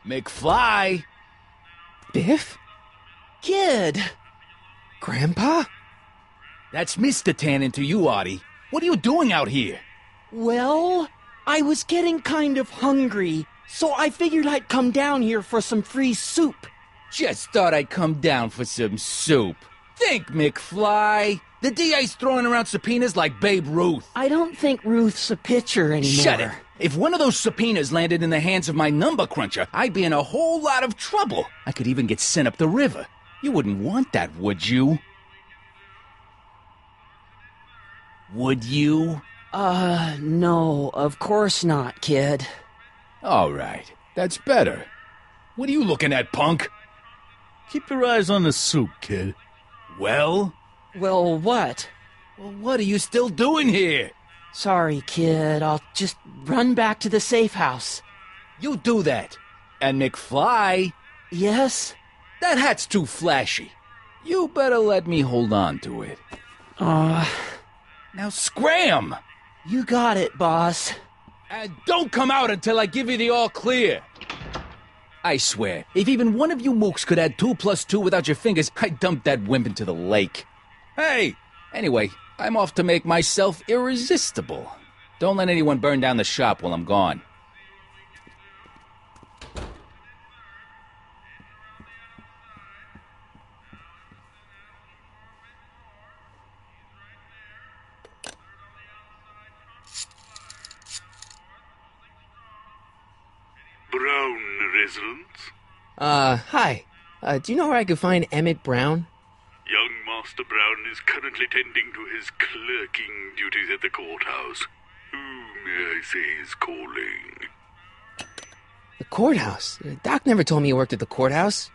Speaker 9: McFly!
Speaker 1: Biff?
Speaker 4: Kid!
Speaker 1: Grandpa?
Speaker 9: That's Mr. Tannen to you, Artie. What are you doing out here?
Speaker 4: Well, I was getting kind of hungry, so I figured I'd come down here for some free soup.
Speaker 9: Just thought I'd come down for some soup. Think, McFly. The DA's throwing around subpoenas like Babe Ruth.
Speaker 4: I don't think Ruth's a pitcher anymore.
Speaker 9: Shut it! If one of those subpoenas landed in the hands of my number cruncher, I'd be in a whole lot of trouble. I could even get sent up the river. You wouldn't want that, would you? Would you?
Speaker 4: No, of course not, kid.
Speaker 9: All right, that's better. What are you looking at, punk?
Speaker 5: Keep your eyes on the soup, kid.
Speaker 9: Well?
Speaker 4: Well, what?
Speaker 9: Well, what are you still doing here?
Speaker 4: Sorry, kid. I'll just run back to the safe house.
Speaker 9: You do that. And McFly?
Speaker 4: Yes?
Speaker 9: That hat's too flashy. You better let me hold on to it. Now scram!
Speaker 4: You got it, boss.
Speaker 9: And don't come out until I give you the all clear. I swear, if even one of you mooks could add 2 plus 2 without your fingers, I'd dump that wimp into the lake. Hey! Anyway, I'm off to make myself irresistible. Don't let anyone burn down the shop while I'm gone.
Speaker 10: Brown residence?
Speaker 1: Hi. Do you know where I could find Emmett Brown?
Speaker 10: Young Master Brown is currently tending to his clerking duties at the courthouse. Who, may I say, is calling?
Speaker 1: The courthouse? Doc never told me he worked at the courthouse.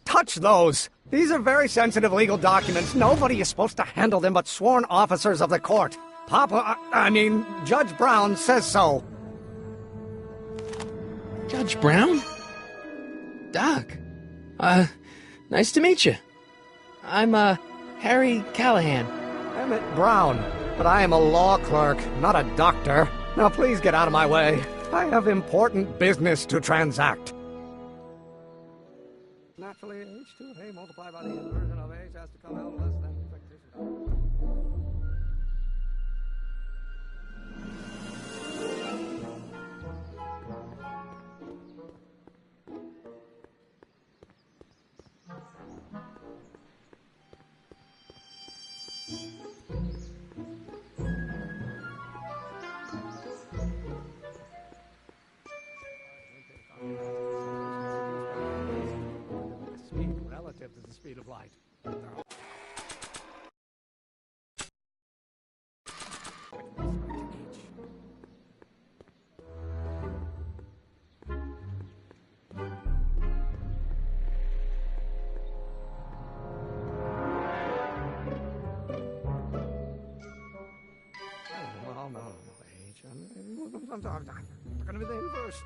Speaker 11: Touch those! These are very sensitive legal documents. Nobody is supposed to handle them but sworn officers of the court. Judge Brown says so.
Speaker 1: Judge Brown? Doc. Nice to meet you. I'm, Harry Callahan.
Speaker 11: Emmett Brown. But I am a law clerk, not a doctor. Now please get out of my way. I have important business to transact. Naturally, H2 of A multiplied by the inversion of H has to come out less than fictitious. Relative to the speed of light. Going to be the inverse.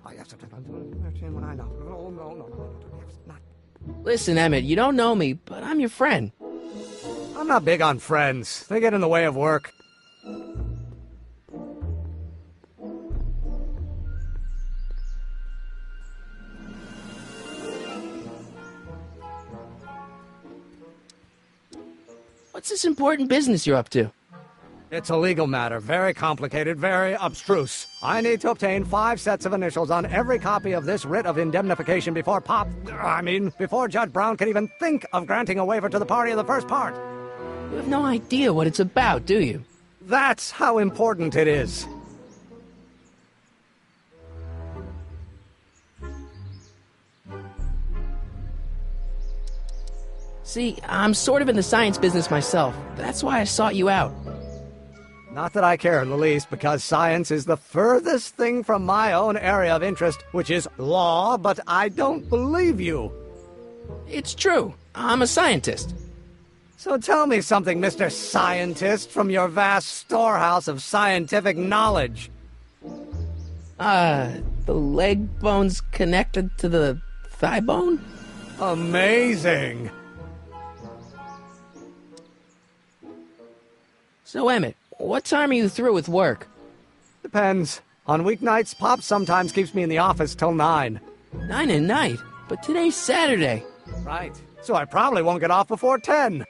Speaker 11: Oh, yes, no.
Speaker 1: Listen, Emmett, you don't know me, but I'm your friend.
Speaker 11: I'm not big on friends. They get in the way of work.
Speaker 1: What's this important business you're up to?
Speaker 11: It's a legal matter. Very complicated, very abstruse. I need to obtain 5 sets of initials on every copy of this writ of indemnification before before Judge Brown can even think of granting a waiver to the party of the first part.
Speaker 1: You have no idea what it's about, do you?
Speaker 11: That's how important it is.
Speaker 1: See, I'm sort of in the science business myself. That's why I sought you out.
Speaker 11: Not that I care in the least, because science is the furthest thing from my own area of interest, which is law, but I don't believe you.
Speaker 1: It's true. I'm a scientist.
Speaker 11: So tell me something, Mr. Scientist, from your vast storehouse of scientific knowledge.
Speaker 1: The leg bone's connected to the thigh bone?
Speaker 11: Amazing.
Speaker 1: So, Emmett, what time are you through with work?
Speaker 11: Depends. On weeknights, Pop sometimes keeps me in the office till 9.
Speaker 1: 9 at night? But today's Saturday.
Speaker 11: Right. So I probably won't get off before 10.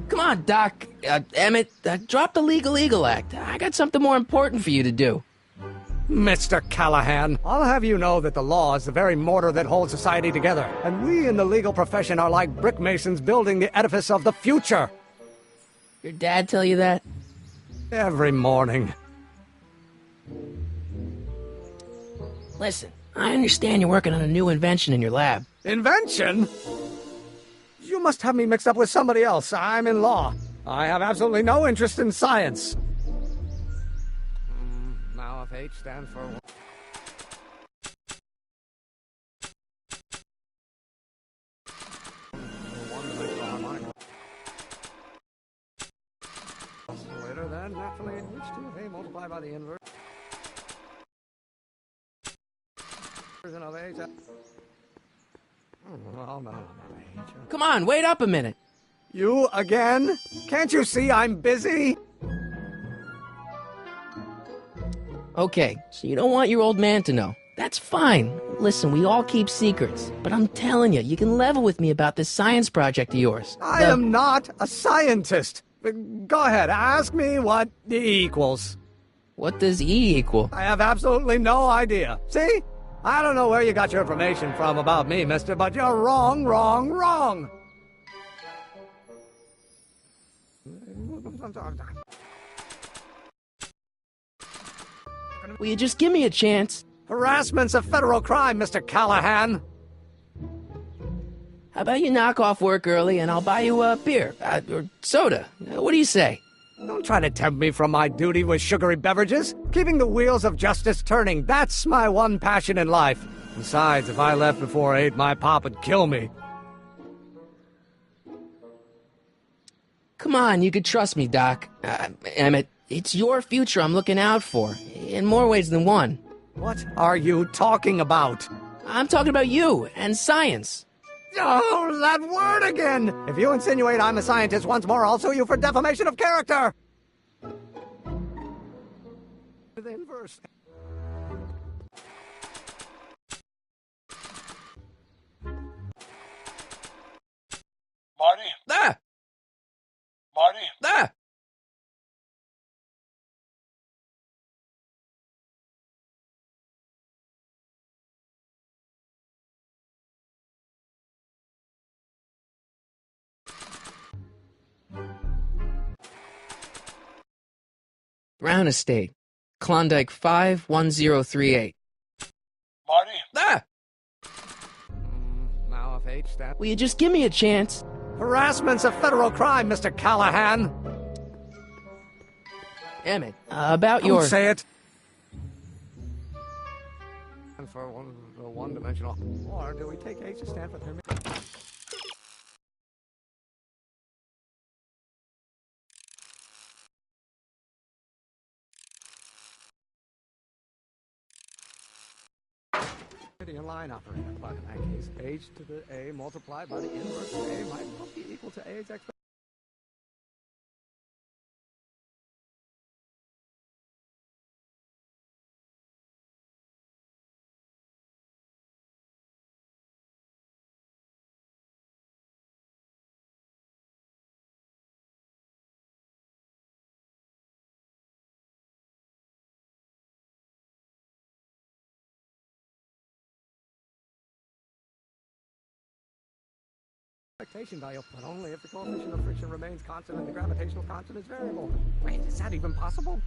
Speaker 1: Come on, Doc. Emmett, drop the Legal Eagle Act. I got something more important for you to do.
Speaker 11: Mr. Callahan, I'll have you know that the law is the very mortar that holds society together, and we in the legal profession are like brick masons building the edifice of the future.
Speaker 1: Your dad tell you that?
Speaker 11: Every morning.
Speaker 1: Listen, I understand you're working on a new invention in your lab.
Speaker 11: Invention? You must have me mixed up with somebody else. I'm in law. I have absolutely no interest in science. Now if H stands for... Later then, naturally, H2A multiplied by the inverse. Of H...
Speaker 1: Come on, wait up a minute.
Speaker 11: You again? Can't you see I'm busy?
Speaker 1: Okay, so you don't want your old man to know. That's fine. Listen, we all keep secrets. But I'm telling you, you can level with me about this science project of yours.
Speaker 11: I am not a scientist. Go ahead, ask me what E equals.
Speaker 1: What does E equal?
Speaker 11: I have absolutely no idea. See? I don't know where you got your information from about me, mister, but you're wrong.
Speaker 1: Will you just give me a chance?
Speaker 11: Harassment's a federal crime, Mr. Callahan.
Speaker 1: How about you knock off work early and I'll buy you a beer, or soda. What do you say?
Speaker 11: Don't try to tempt me from my duty with sugary beverages. Keeping the wheels of justice turning, that's my one passion in life. Besides, if I left before 8, my pop would kill me.
Speaker 1: Come on, you could trust me, Doc. Emmett, it's your future I'm looking out for, in more ways than one.
Speaker 11: What are you talking about?
Speaker 1: I'm talking about you and science.
Speaker 11: Oh, that word again! If you insinuate I'm a scientist once more, I'll sue you for defamation of character! The inverse.
Speaker 10: Marty?
Speaker 1: Ah!
Speaker 10: Marty?
Speaker 1: Ah! Brown Estate, Klondike 51038.
Speaker 10: Marty?
Speaker 1: Ah!
Speaker 11: Now if H stands...
Speaker 1: Will you just give me a chance?
Speaker 11: Harassment's a federal crime, Mr. Callahan.
Speaker 1: Emmett, about
Speaker 11: Don't
Speaker 1: your...
Speaker 11: say it. And for one-dimensional... Or do we take H to stand for 3 Meridian line operator. But in that case, h to the a multiplied by the inverse of a might not be equal to a's expectation value, but only if the coefficient of friction remains constant and the gravitational constant is variable. Wait, is that even possible?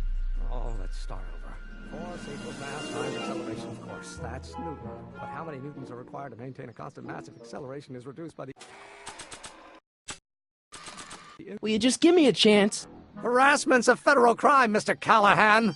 Speaker 11: Oh, let's start over. Force equals mass times acceleration, of course. That's Newton. But how many newtons are required to maintain a constant mass if acceleration is reduced by the...
Speaker 1: Will you just give me a chance?
Speaker 11: Harassment's a federal crime, Mr. Callahan!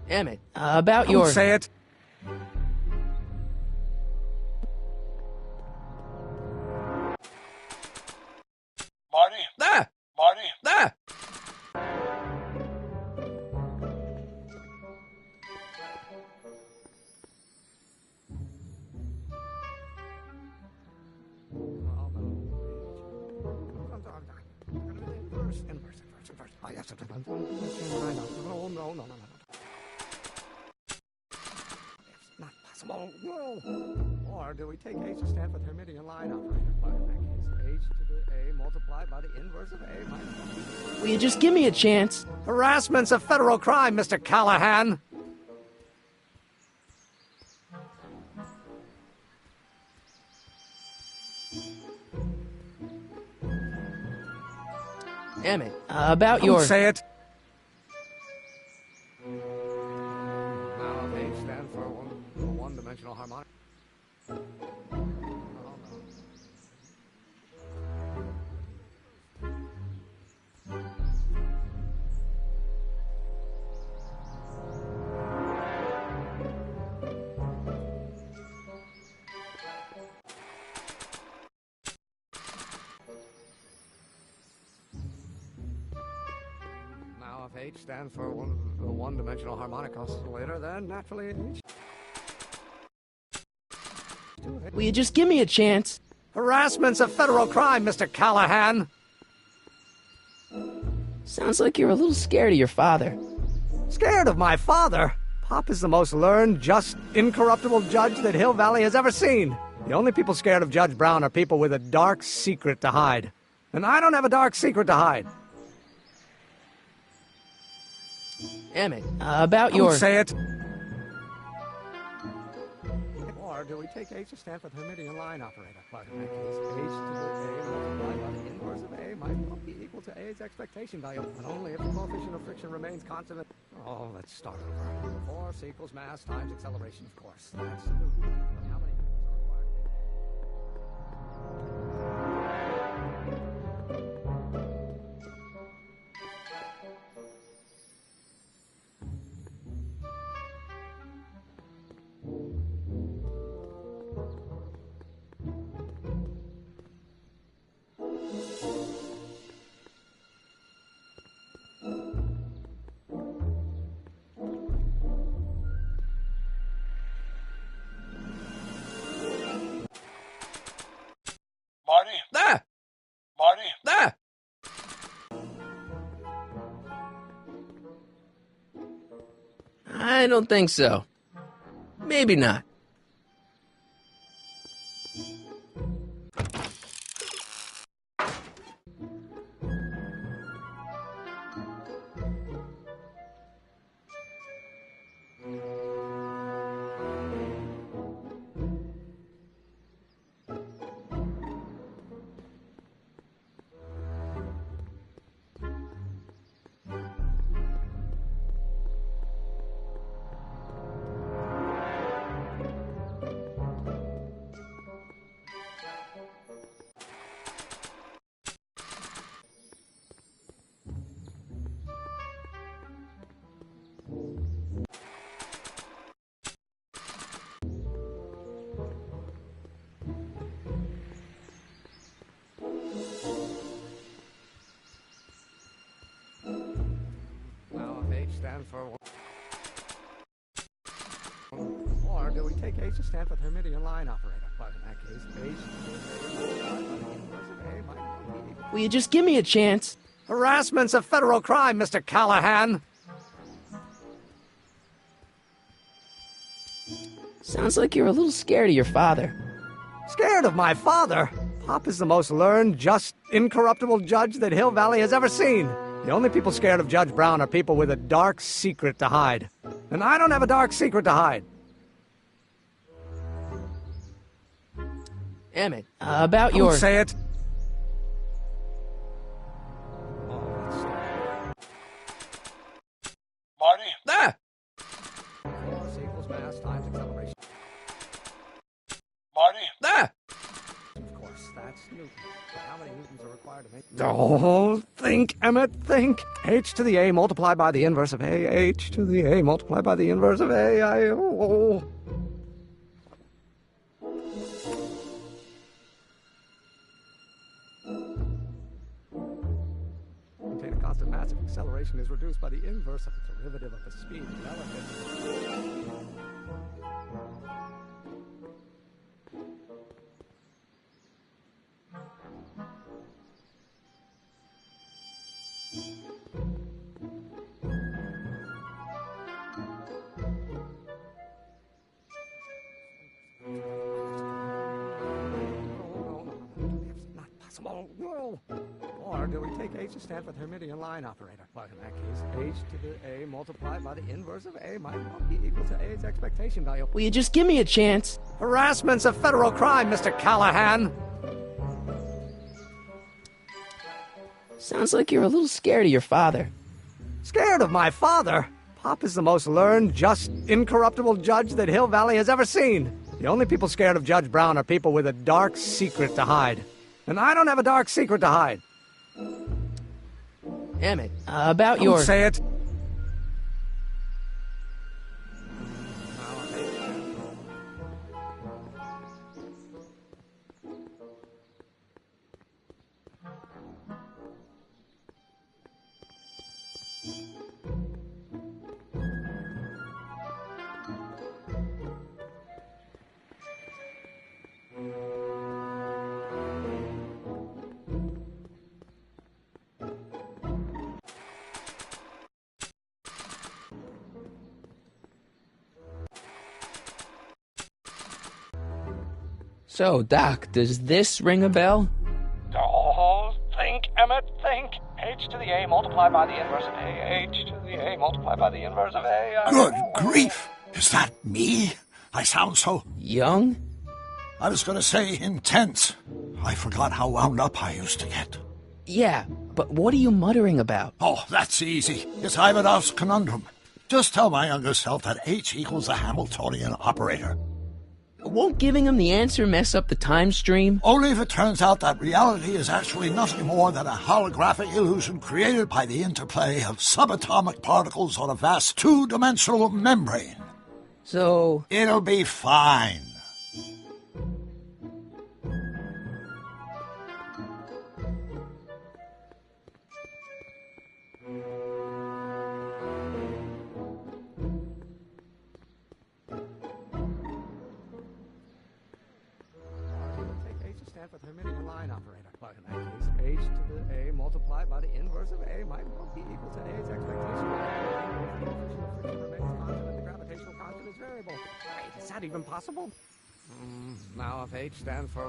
Speaker 1: Emmett, about your...
Speaker 11: Don't say it!
Speaker 2: Marty?
Speaker 9: Ah!
Speaker 2: Marty?
Speaker 9: Ah!
Speaker 11: No. It's not possible. No. Or do we take h to stand for the Hermitian line operator? But in that case, h to the a multiplied by the inverse of a minus...
Speaker 1: Will you just give me a chance?
Speaker 11: Harassment's a federal crime, Mr. Callahan!
Speaker 1: Emmett, about
Speaker 11: Don't
Speaker 1: your...
Speaker 11: say it! Now, H stands for one-dimensional harmonic. Now, if H stands for one-dimensional harmonic oscillator, then naturally H...
Speaker 1: Will you just give me a chance?
Speaker 11: Harassment's a federal crime, Mr. Callahan!
Speaker 1: Sounds like you're a little scared of your father.
Speaker 11: Scared of my father? Pop is the most learned, just, incorruptible judge that Hill Valley has ever seen. The only people scared of Judge Brown are people with a dark secret to hide. And I don't have a dark secret to hide.
Speaker 1: Emmett, about your...
Speaker 11: Don't say it! Or do we take H to stand for the Hermitian line operator? But in that case, H to the a multiplied by the inverse of a might not be equal to a's expectation value, but only if the coefficient of friction remains constant. Oh, let's start over. Force equals mass times acceleration, of course. That's Newton. But how many newtons are required
Speaker 2: Marty?
Speaker 9: Ah!
Speaker 2: Marty?
Speaker 9: Ah!
Speaker 1: I don't think so. Maybe not.
Speaker 11: H stand for... Or do we take H to stand for Hermitian line operator? But in that case, H...
Speaker 1: Will you just give me a chance?
Speaker 11: Harassment's a federal crime, Mr. Callahan.
Speaker 1: Sounds like you're a little scared of your father.
Speaker 11: Scared of my father? Pop is the most learned, just, incorruptible judge that Hill Valley has ever seen. The only people scared of Judge Brown are people with a dark secret to hide. And I don't have a dark secret to hide.
Speaker 1: Emmett, about your...
Speaker 11: Don't say it.
Speaker 2: Marty?
Speaker 1: Ah!
Speaker 11: Force equals mass times acceleration.
Speaker 2: Marty?
Speaker 1: Ah!
Speaker 11: Of course, that's Newton. How many Newtons are required to make... Oh, think, Emmett, think. H to the A multiplied by the inverse of A. H to the A multiplied by the inverse of A. Contain a constant mass if acceleration is reduced by the inverse of the derivative of the speed relative. No. Or do we take H to stand for the Hermitian line operator? But in that case, H to the A multiplied by the inverse of A might not be equal to A's expectation value.
Speaker 1: Will you just give me a chance?
Speaker 11: Harassment's a federal crime, Mr. Callahan.
Speaker 1: Sounds like you're a little scared of your father.
Speaker 11: Scared of my father? Pop is the most learned, just, incorruptible judge that Hill Valley has ever seen. The only people scared of Judge Brown are people with a dark secret to hide. And I don't have a dark secret to hide.
Speaker 1: Emmett, about your...
Speaker 11: Don't say it.
Speaker 1: So, Doc, does this ring a bell?
Speaker 11: Oh, think, Emmett, think. H to the A multiplied by the inverse of A. H to the A multiplied by the inverse of A.
Speaker 2: Good grief! Is that me? I sound so...
Speaker 1: Young?
Speaker 2: I was going to say intense. I forgot how wound up I used to get.
Speaker 1: Yeah, but what are you muttering about?
Speaker 2: Oh, that's easy. It's Ivanhoff's conundrum. Just tell my younger self that H equals a Hamiltonian operator.
Speaker 1: Won't giving him the answer mess up the time stream?
Speaker 2: Only if it turns out that reality is actually nothing more than a holographic illusion created by the interplay of subatomic particles on a vast two-dimensional membrane.
Speaker 1: So...
Speaker 2: It'll be fine.
Speaker 11: For the Hermitian line operator. But in that case, H to the A multiplied by the inverse of A might not be equal to A's expectation value. The remains constant and the gravitational constant is variable. Wait, is that even possible? Now if H stands for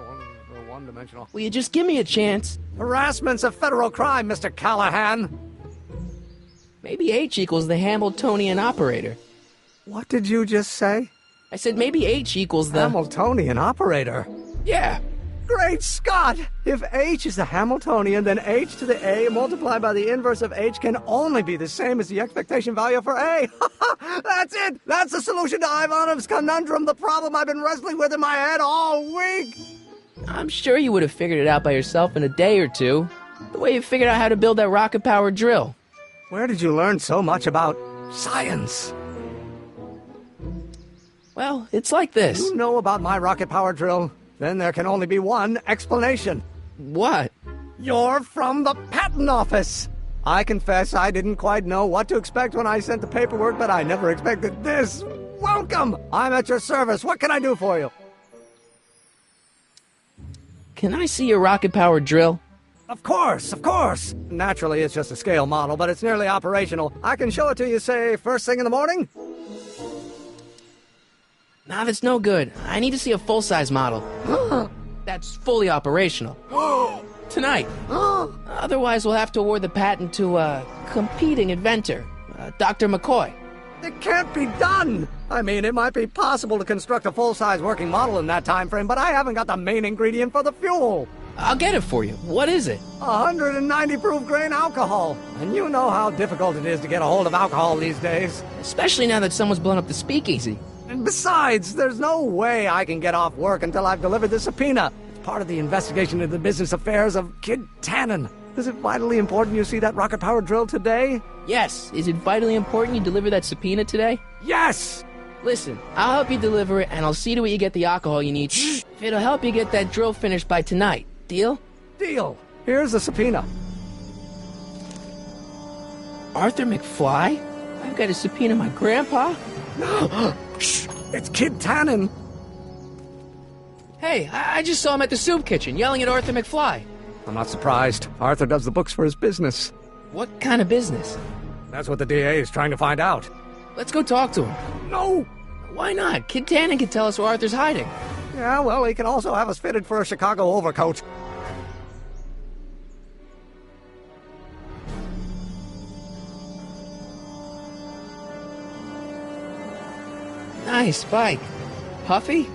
Speaker 11: one-dimensional...
Speaker 1: Will you just give me a chance?
Speaker 11: Harassment's a federal crime, Mr. Callahan.
Speaker 1: Maybe H equals the Hamiltonian operator.
Speaker 11: What did you just say?
Speaker 1: I said maybe H equals the...
Speaker 11: Hamiltonian operator?
Speaker 1: Yeah.
Speaker 11: Great Scott! If H is the Hamiltonian, then H to the A multiplied by the inverse of H can only be the same as the expectation value for A. That's it! That's the solution to Ivanov's conundrum, the problem I've been wrestling with in my head all week!
Speaker 1: I'm sure you would have figured it out by yourself in a day or two. The way you figured out how to build that rocket-powered drill.
Speaker 11: Where did you learn so much about science?
Speaker 1: Well, it's like this.
Speaker 11: You know about my rocket-powered drill? Then there can only be one explanation.
Speaker 1: What?
Speaker 11: You're from the patent office. I confess I didn't quite know what to expect when I sent the paperwork, but I never expected this. Welcome! I'm at your service. What can I do for you?
Speaker 1: Can I see your rocket-powered drill?
Speaker 11: Of course, of course. Naturally, it's just a scale model, but it's nearly operational. I can show it to you, say, first thing in the morning?
Speaker 1: Nah, that's no good. I need to see a full-size model. That's fully operational. Tonight. Otherwise, we'll have to award the patent to a competing inventor, Dr. McCoy.
Speaker 11: It can't be done! I mean, it might be possible to construct a full-size working model in that time frame, but I haven't got the main ingredient for the fuel.
Speaker 1: I'll get it for you. What is it?
Speaker 11: 190 proof grain alcohol. And you know how difficult it is to get a hold of alcohol these days.
Speaker 1: Especially now that someone's blown up the speakeasy.
Speaker 11: And besides, there's no way I can get off work until I've delivered the subpoena. It's part of the investigation into the business affairs of Kid Tannen. Is it vitally important you see that rocket-powered drill today?
Speaker 1: Yes. Is it vitally important you deliver that subpoena today?
Speaker 11: Yes!
Speaker 1: Listen, I'll help you deliver it, and I'll see to it you get the alcohol you need. If it'll help you get that drill finished by tonight. Deal?
Speaker 11: Deal. Here's the subpoena.
Speaker 1: Arthur McFly? I've got to subpoena my grandpa?
Speaker 11: Shh! It's Kid Tannen.
Speaker 1: Hey, I just saw him at the soup kitchen, yelling at Arthur McFly.
Speaker 11: I'm not surprised. Arthur does the books for his business.
Speaker 1: What kind of business?
Speaker 11: That's what the DA is trying to find out.
Speaker 1: Let's go talk to him.
Speaker 11: No!
Speaker 1: Why not? Kid Tannen can tell us where Arthur's hiding.
Speaker 11: Yeah, well, he can also have us fitted for a Chicago overcoat.
Speaker 1: Nice bike. Huffy?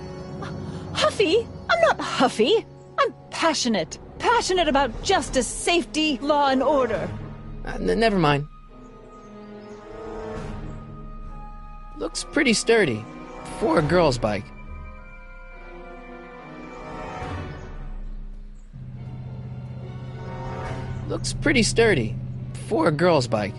Speaker 8: Huffy? I'm not huffy. I'm passionate. Passionate about justice, safety, law, and order.
Speaker 1: Never mind. Looks pretty sturdy. For a girl's bike. Looks pretty sturdy. For a girl's bike.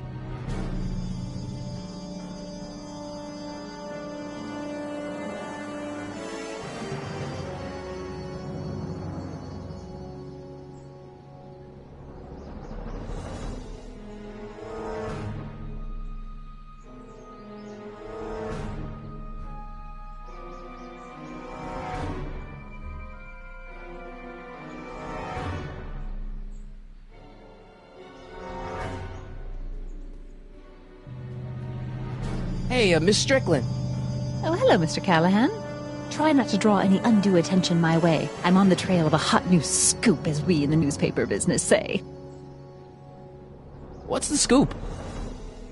Speaker 1: Hey, Miss Strickland.
Speaker 8: Oh, hello, Mr. Callahan. Try not to draw any undue attention my way. I'm on the trail of a hot new scoop, as we in the newspaper business say.
Speaker 1: What's the scoop?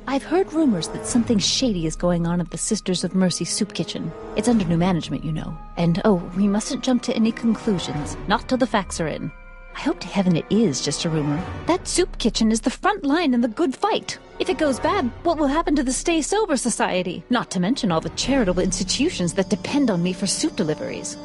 Speaker 8: I've heard rumors that something shady is going on at the Sisters of Mercy soup kitchen. It's under new management, you know. And, we mustn't jump to any conclusions. Not till the facts are in. I hope to heaven it is just a rumor. That soup kitchen is the front line in the good fight. If it goes bad, what will happen to the Stay Sober Society? Not to mention all the charitable institutions that depend on me for soup deliveries.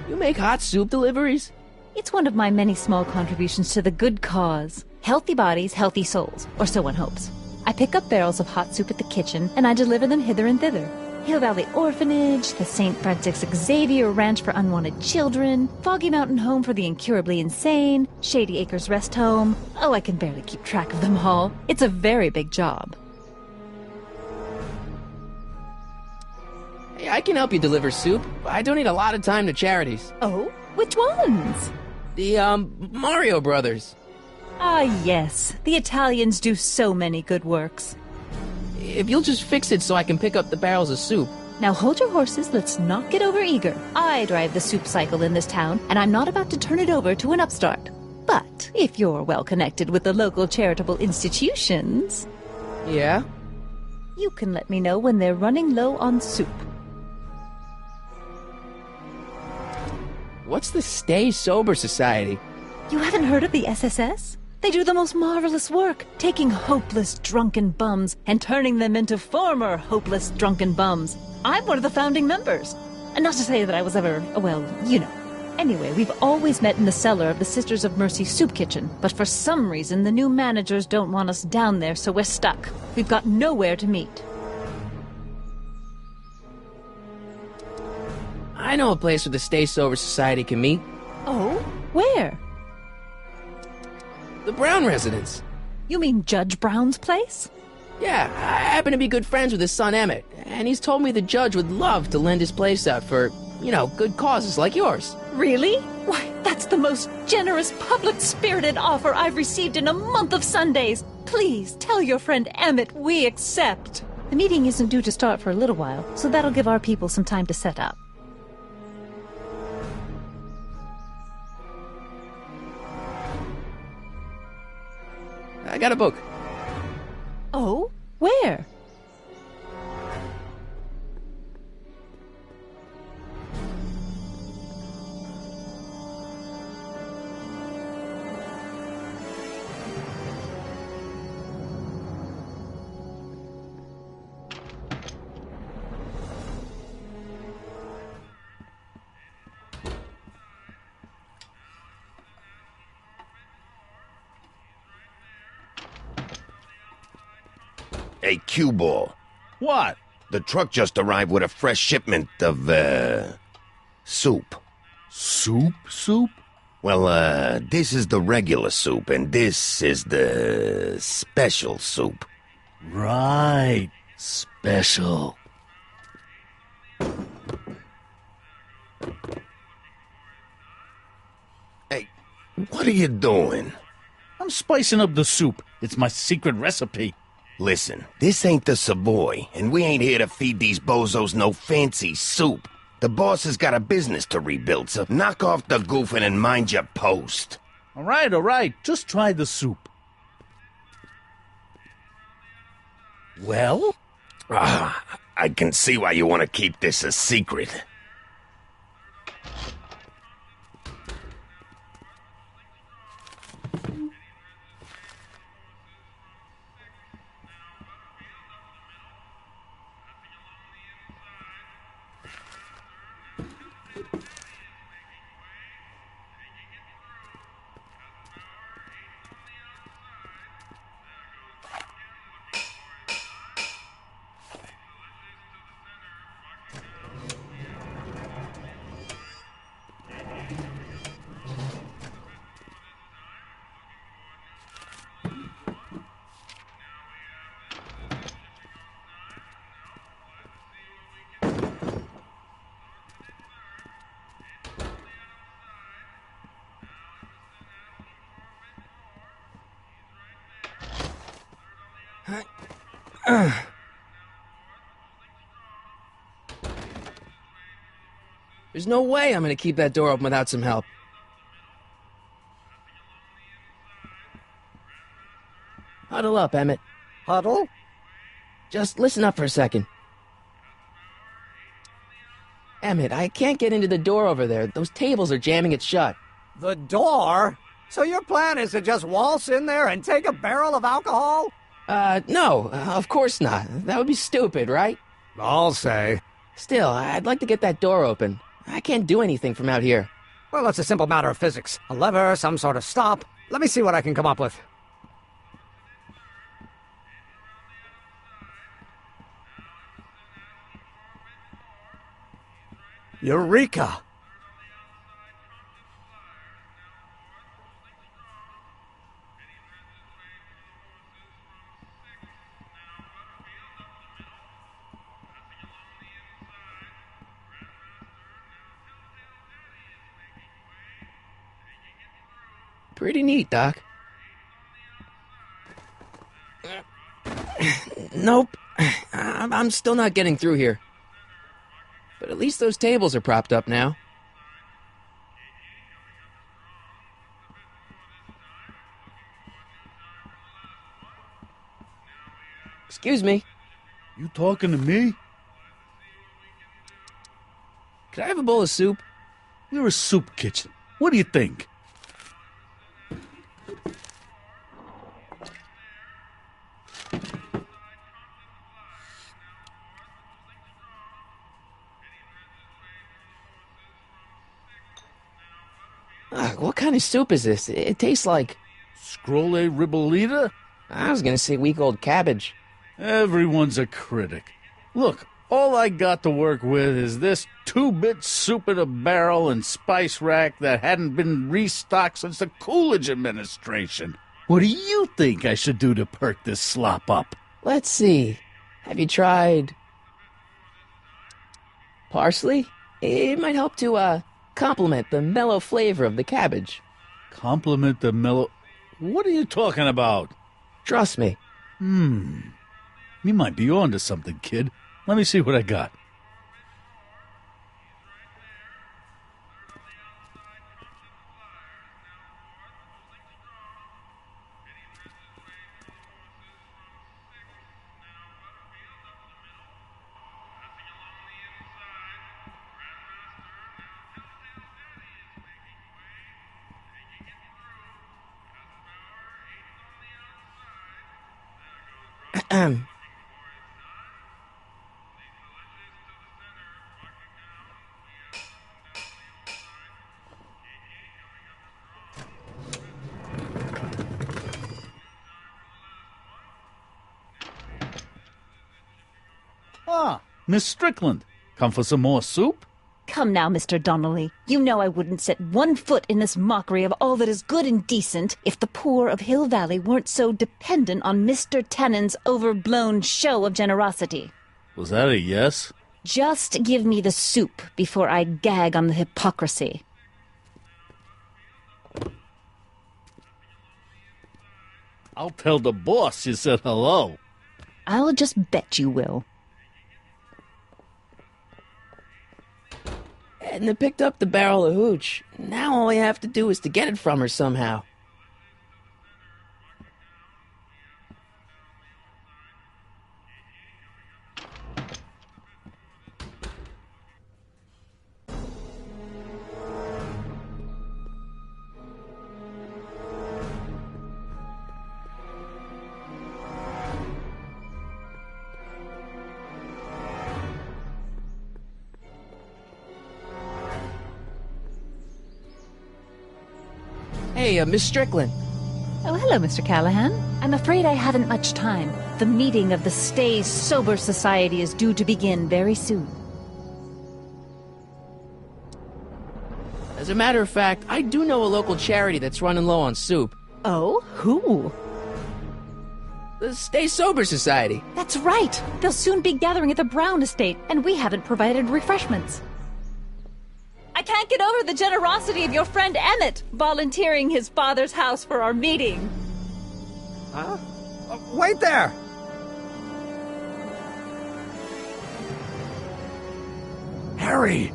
Speaker 1: You make hot soup deliveries?
Speaker 8: It's one of my many small contributions to the good cause. Healthy bodies, healthy souls, or so one hopes. I pick up barrels of hot soup at the kitchen, and I deliver them hither and thither. Hill Valley Orphanage, the St. Francis Xavier Ranch for Unwanted Children, Foggy Mountain Home for the Incurably Insane, Shady Acres Rest Home. Oh, I can barely keep track of them all. It's a very big job.
Speaker 1: Hey, I can help you deliver soup. I donate a lot of time to charities.
Speaker 8: Oh? Which ones?
Speaker 1: The, Mario Brothers.
Speaker 8: Ah, yes. The Italians do so many good works.
Speaker 1: If you'll just fix it so I can pick up the barrels of soup.
Speaker 8: Now hold your horses, let's not get overeager. I drive the soup cycle in this town, and I'm not about to turn it over to an upstart. But if you're well connected with the local charitable institutions...
Speaker 1: Yeah?
Speaker 8: You can let me know when they're running low on soup.
Speaker 1: What's the Stay Sober Society?
Speaker 8: You haven't heard of the SSS? They do the most marvelous work, taking hopeless drunken bums and turning them into former hopeless drunken bums. I'm one of the founding members. And not to say that I was ever, well, you know. Anyway, we've always met in the cellar of the Sisters of Mercy soup kitchen, but for some reason the new managers don't want us down there, so we're stuck. We've got nowhere to meet.
Speaker 1: I know a place where the Stay Sober Society can meet.
Speaker 8: Oh? Where?
Speaker 1: The Brown residence.
Speaker 8: You mean Judge Brown's place?
Speaker 1: Yeah, I happen to be good friends with his son Emmett, and he's told me the judge would love to lend his place out for, you know, good causes like yours.
Speaker 8: Really? Why, that's the most generous, public-spirited offer I've received in a month of Sundays. Please, tell your friend Emmett we accept. The meeting isn't due to start for a little while, so that'll give our people some time to set up.
Speaker 1: I got a book.
Speaker 8: Oh? Where?
Speaker 12: Hey, cue ball.
Speaker 5: What?
Speaker 12: The truck just arrived with a fresh shipment of, soup.
Speaker 5: Soup?
Speaker 12: Well, this is the regular soup, and this is the special soup.
Speaker 5: Right. Special.
Speaker 12: Hey, what are you doing?
Speaker 5: I'm spicing up the soup. It's my secret recipe.
Speaker 12: Listen, this ain't the Savoy, and we ain't here to feed these bozos no fancy soup. The boss has got a business to rebuild, so knock off the goofing and mind your post.
Speaker 5: All right. Just try the soup. Well?
Speaker 12: I can see why you want to keep this a secret.
Speaker 1: There's no way I'm gonna keep that door open without some help. Huddle up, Emmett.
Speaker 11: Huddle?
Speaker 1: Just listen up for a second. Emmett, I can't get into the door over there. Those tables are jamming it shut.
Speaker 11: The door? So your plan is to just waltz in there and take a barrel of alcohol?
Speaker 1: No, of course not. That would be stupid, right?
Speaker 11: I'll say.
Speaker 1: Still, I'd like to get that door open. I can't do anything from out here.
Speaker 11: Well, it's a simple matter of physics. A lever, some sort of stop. Let me see what I can come up with. Eureka!
Speaker 1: Pretty neat, Doc. Nope. I'm still not getting through here. But at least those tables are propped up now. Excuse me.
Speaker 5: You talking to me?
Speaker 1: Could I have a bowl of soup?
Speaker 5: We're a soup kitchen. What do you think?
Speaker 1: Ugh, what kind of soup is this? It tastes like...
Speaker 5: Scrolle ribolita?
Speaker 1: I was gonna say week-old cabbage.
Speaker 5: Everyone's a critic. Look, all I got to work with is this 2-bit soup in a barrel and spice rack that hadn't been restocked since the Coolidge administration. What do you think I should do to perk this slop up?
Speaker 1: Let's see. Have you tried... parsley? It might help to, complement the mellow flavor of the cabbage.
Speaker 5: Complement the mellow... What are you talking about?
Speaker 1: Trust me.
Speaker 5: You might be onto something, kid. Let me see what I got. Ah, Miss Strickland. Come for some more soup?
Speaker 8: Come now, Mr. Donnelly. You know I wouldn't set one foot in this mockery of all that is good and decent if the poor of Hill Valley weren't so dependent on Mr. Tannen's overblown show of generosity.
Speaker 5: Was that a yes?
Speaker 8: Just give me the soup before I gag on the hypocrisy.
Speaker 5: I'll tell the boss you said hello.
Speaker 8: I'll just bet you will.
Speaker 1: Edna picked up the barrel of hooch. Now all I have to do is to get it from her somehow. Hey, Miss Strickland.
Speaker 8: Oh, hello, Mr. Callahan. I'm afraid I haven't much time. The meeting of the Stay Sober Society is due to begin very soon.
Speaker 1: As a matter of fact, I do know a local charity that's running low on soup.
Speaker 8: Oh? Who?
Speaker 1: The Stay Sober Society.
Speaker 8: That's right. They'll soon be gathering at the Brown estate, and we haven't provided refreshments. I can't get over the generosity of your friend Emmett volunteering his father's house for our meeting.
Speaker 11: Huh? Wait there! Harry!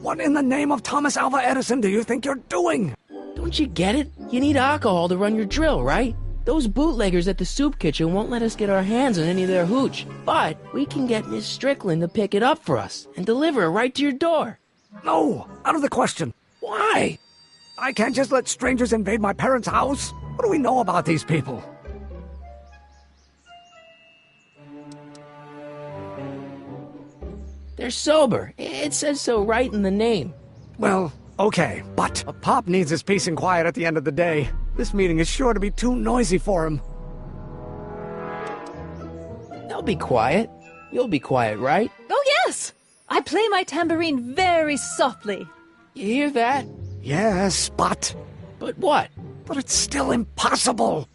Speaker 11: What in the name of Thomas Alva Edison do you think you're doing?
Speaker 1: Don't you get it? You need alcohol to run your drill, right? Those bootleggers at the soup kitchen won't let us get our hands on any of their hooch. But we can get Miss Strickland to pick it up for us and deliver it right to your door.
Speaker 11: No, out of the question.
Speaker 1: Why?
Speaker 11: I can't just let strangers invade my parents' house. What do we know about these people?
Speaker 1: They're sober. It says so right in the name.
Speaker 11: Well, okay, but Pop needs his peace and quiet at the end of the day. This meeting is sure to be too noisy for him.
Speaker 1: They'll be quiet. You'll be quiet, right?
Speaker 8: Oh, yes! I play my tambourine very softly.
Speaker 1: You hear that?
Speaker 11: Yes, but...
Speaker 1: But what?
Speaker 11: But it's still impossible.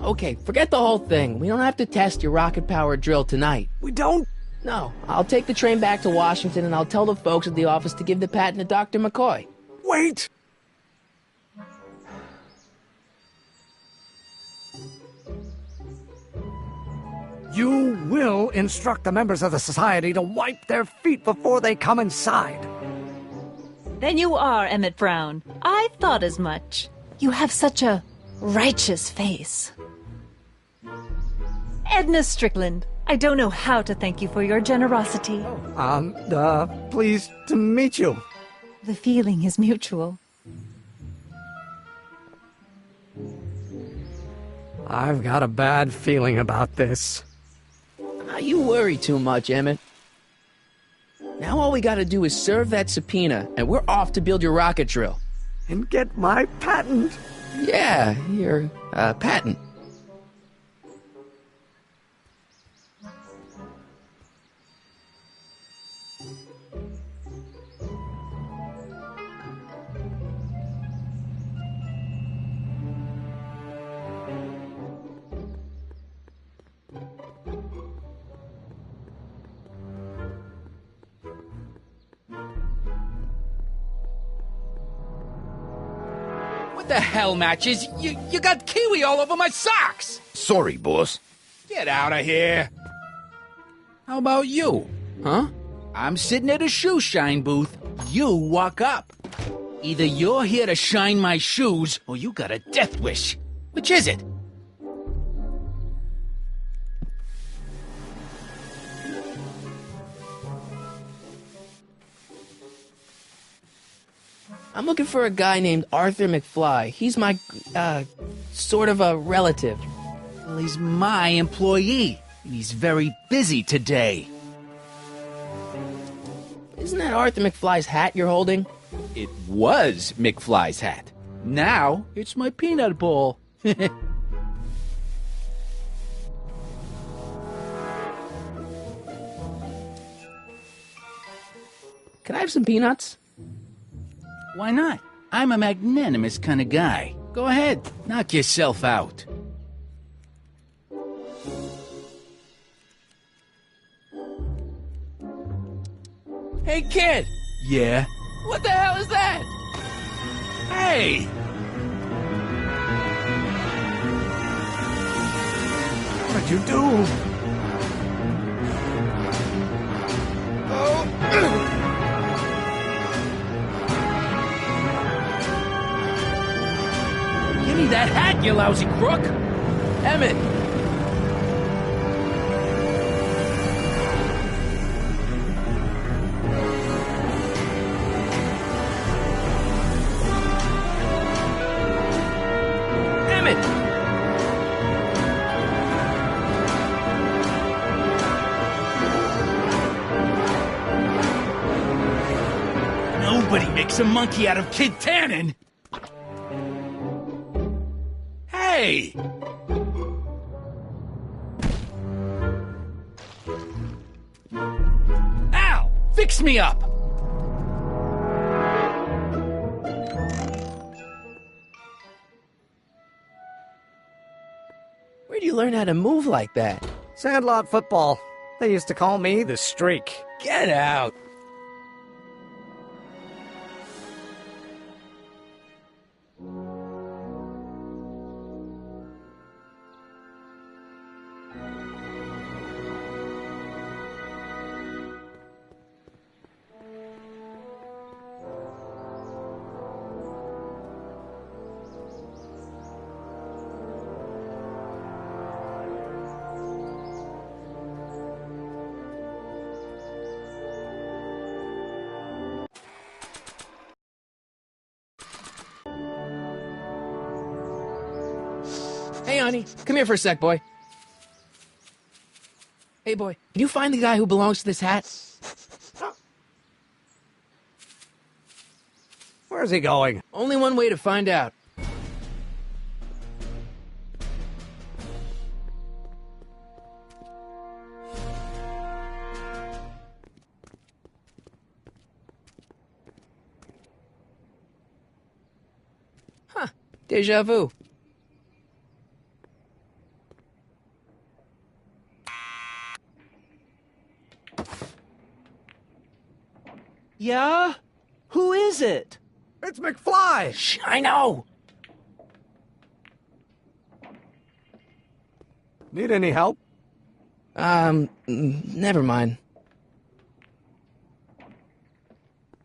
Speaker 1: Okay, forget the whole thing. We don't have to test your rocket-powered drill tonight.
Speaker 11: We don't?
Speaker 1: No. I'll take the train back to Washington and I'll tell the folks at the office to give the patent to Dr. McCoy.
Speaker 11: Wait! You will instruct the members of the society to wipe their feet before they come inside.
Speaker 8: Then you are Emmett Brown. I thought as much. You have such a righteous face. Edna Strickland, I don't know how to thank you for your generosity.
Speaker 11: Pleased to meet you.
Speaker 8: The feeling is mutual.
Speaker 11: I've got a bad feeling about this.
Speaker 1: You worry too much, Emmett. Now all we gotta do is serve that subpoena, and we're off to build your rocket drill.
Speaker 11: And get my patent.
Speaker 1: Yeah, your, patent.
Speaker 9: What the hell, Matches? You got kiwi all over my socks!
Speaker 12: Sorry, boss.
Speaker 9: Get out of here! How about you? Huh? I'm sitting at a shoe shine booth. You walk up. Either you're here to shine my shoes, or you got a death wish. Which is it?
Speaker 1: I'm looking for a guy named Arthur McFly. He's my, sort of a relative.
Speaker 9: Well, he's my employee, and he's very busy today.
Speaker 1: Isn't that Arthur McFly's hat you're holding?
Speaker 9: It was McFly's hat. Now, it's my peanut ball.
Speaker 1: Can I have some peanuts?
Speaker 9: Why not? I'm a magnanimous kind of guy. Go ahead, knock yourself out.
Speaker 1: Hey, kid!
Speaker 9: Yeah?
Speaker 1: What the hell is that?
Speaker 9: Hey!
Speaker 11: What'd you do?
Speaker 9: Give me that hat, you lousy crook!
Speaker 1: Emmett! Emmett!
Speaker 9: Nobody makes a monkey out of Kid Tannen! Hey! Al! Fix me up!
Speaker 1: Where'd you learn how to move like that?
Speaker 11: Sandlot football. They used to call me the Streak.
Speaker 1: Get out! Hey, honey, come here for a sec, boy. Hey, boy, can you find the guy who belongs to this hat?
Speaker 11: Where's he going?
Speaker 1: Only one way to find out. Huh, déjà vu.
Speaker 4: Yeah? Who is it?
Speaker 11: It's McFly!
Speaker 1: Shh, I know!
Speaker 11: Need any help?
Speaker 1: Never mind.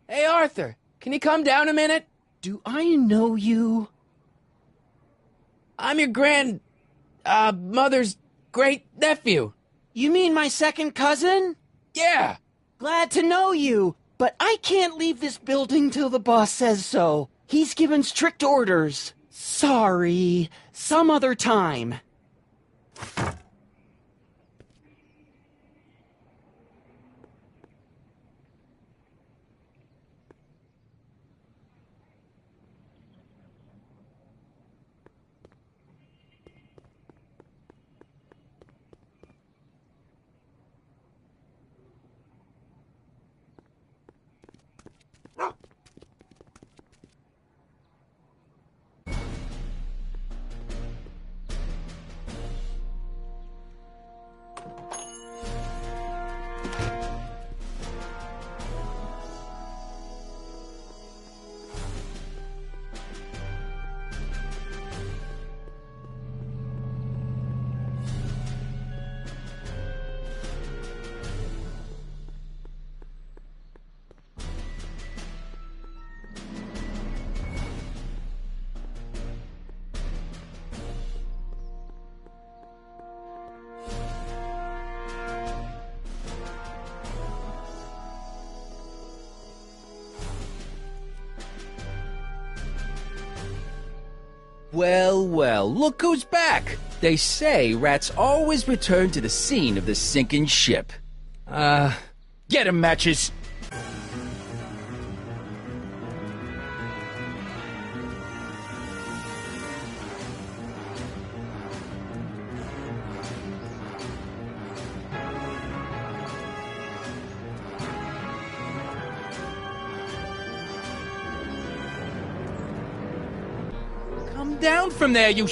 Speaker 1: Hey, Arthur, can you come down a minute?
Speaker 4: Do I know you?
Speaker 1: I'm your mother's great-nephew.
Speaker 4: You mean my second cousin?
Speaker 1: Yeah!
Speaker 4: Glad to know you, but I can't leave this building till the boss says so. He's given strict orders. Sorry. Some other time.
Speaker 9: Well, well, look who's back. They say rats always return to the scene of the sinking ship. Get 'em, Matches. Down from there, you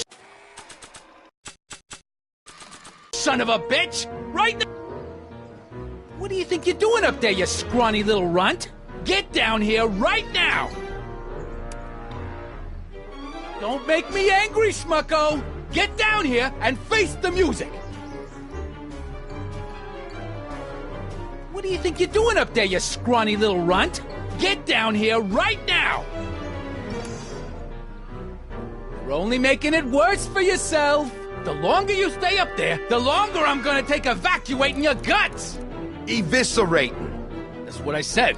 Speaker 9: son of a bitch! Right now! What do you think you're doing up there, you scrawny little runt? Get down here right now! Don't make me angry, schmucko! Get down here and face the music! What do you think you're doing up there, you scrawny little runt? Get down here right now! You're only making it worse for yourself. The longer you stay up there, the longer I'm gonna take evacuating your guts.
Speaker 12: Eviscerating.
Speaker 9: That's what I said.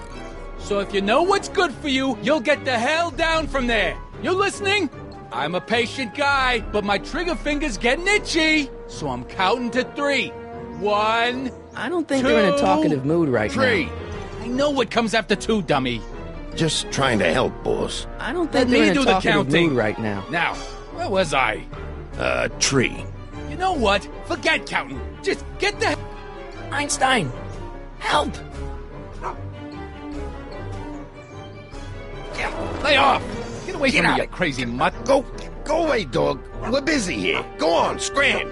Speaker 9: So if you know what's good for you, you'll get the hell down from there. You listening? I'm a patient guy, but my trigger finger's getting itchy. So I'm counting to 3. 1,
Speaker 1: I don't think
Speaker 9: 2,
Speaker 1: they're in a talkative mood right
Speaker 9: 3.
Speaker 1: now.
Speaker 9: I know what comes after 2, dummy.
Speaker 12: Just trying to help, boss.
Speaker 1: I don't think
Speaker 9: Let
Speaker 1: they're
Speaker 9: me
Speaker 1: in a
Speaker 9: do the
Speaker 1: talkative
Speaker 9: counting.
Speaker 1: mood right now.
Speaker 9: Now, where was I?
Speaker 12: Tree.
Speaker 9: You know what? Forget counting. Just get the...
Speaker 1: Einstein, help!
Speaker 9: Lay off! Get away from me, you crazy mutt.
Speaker 12: Go away, dog. We're busy here. Go on, scram.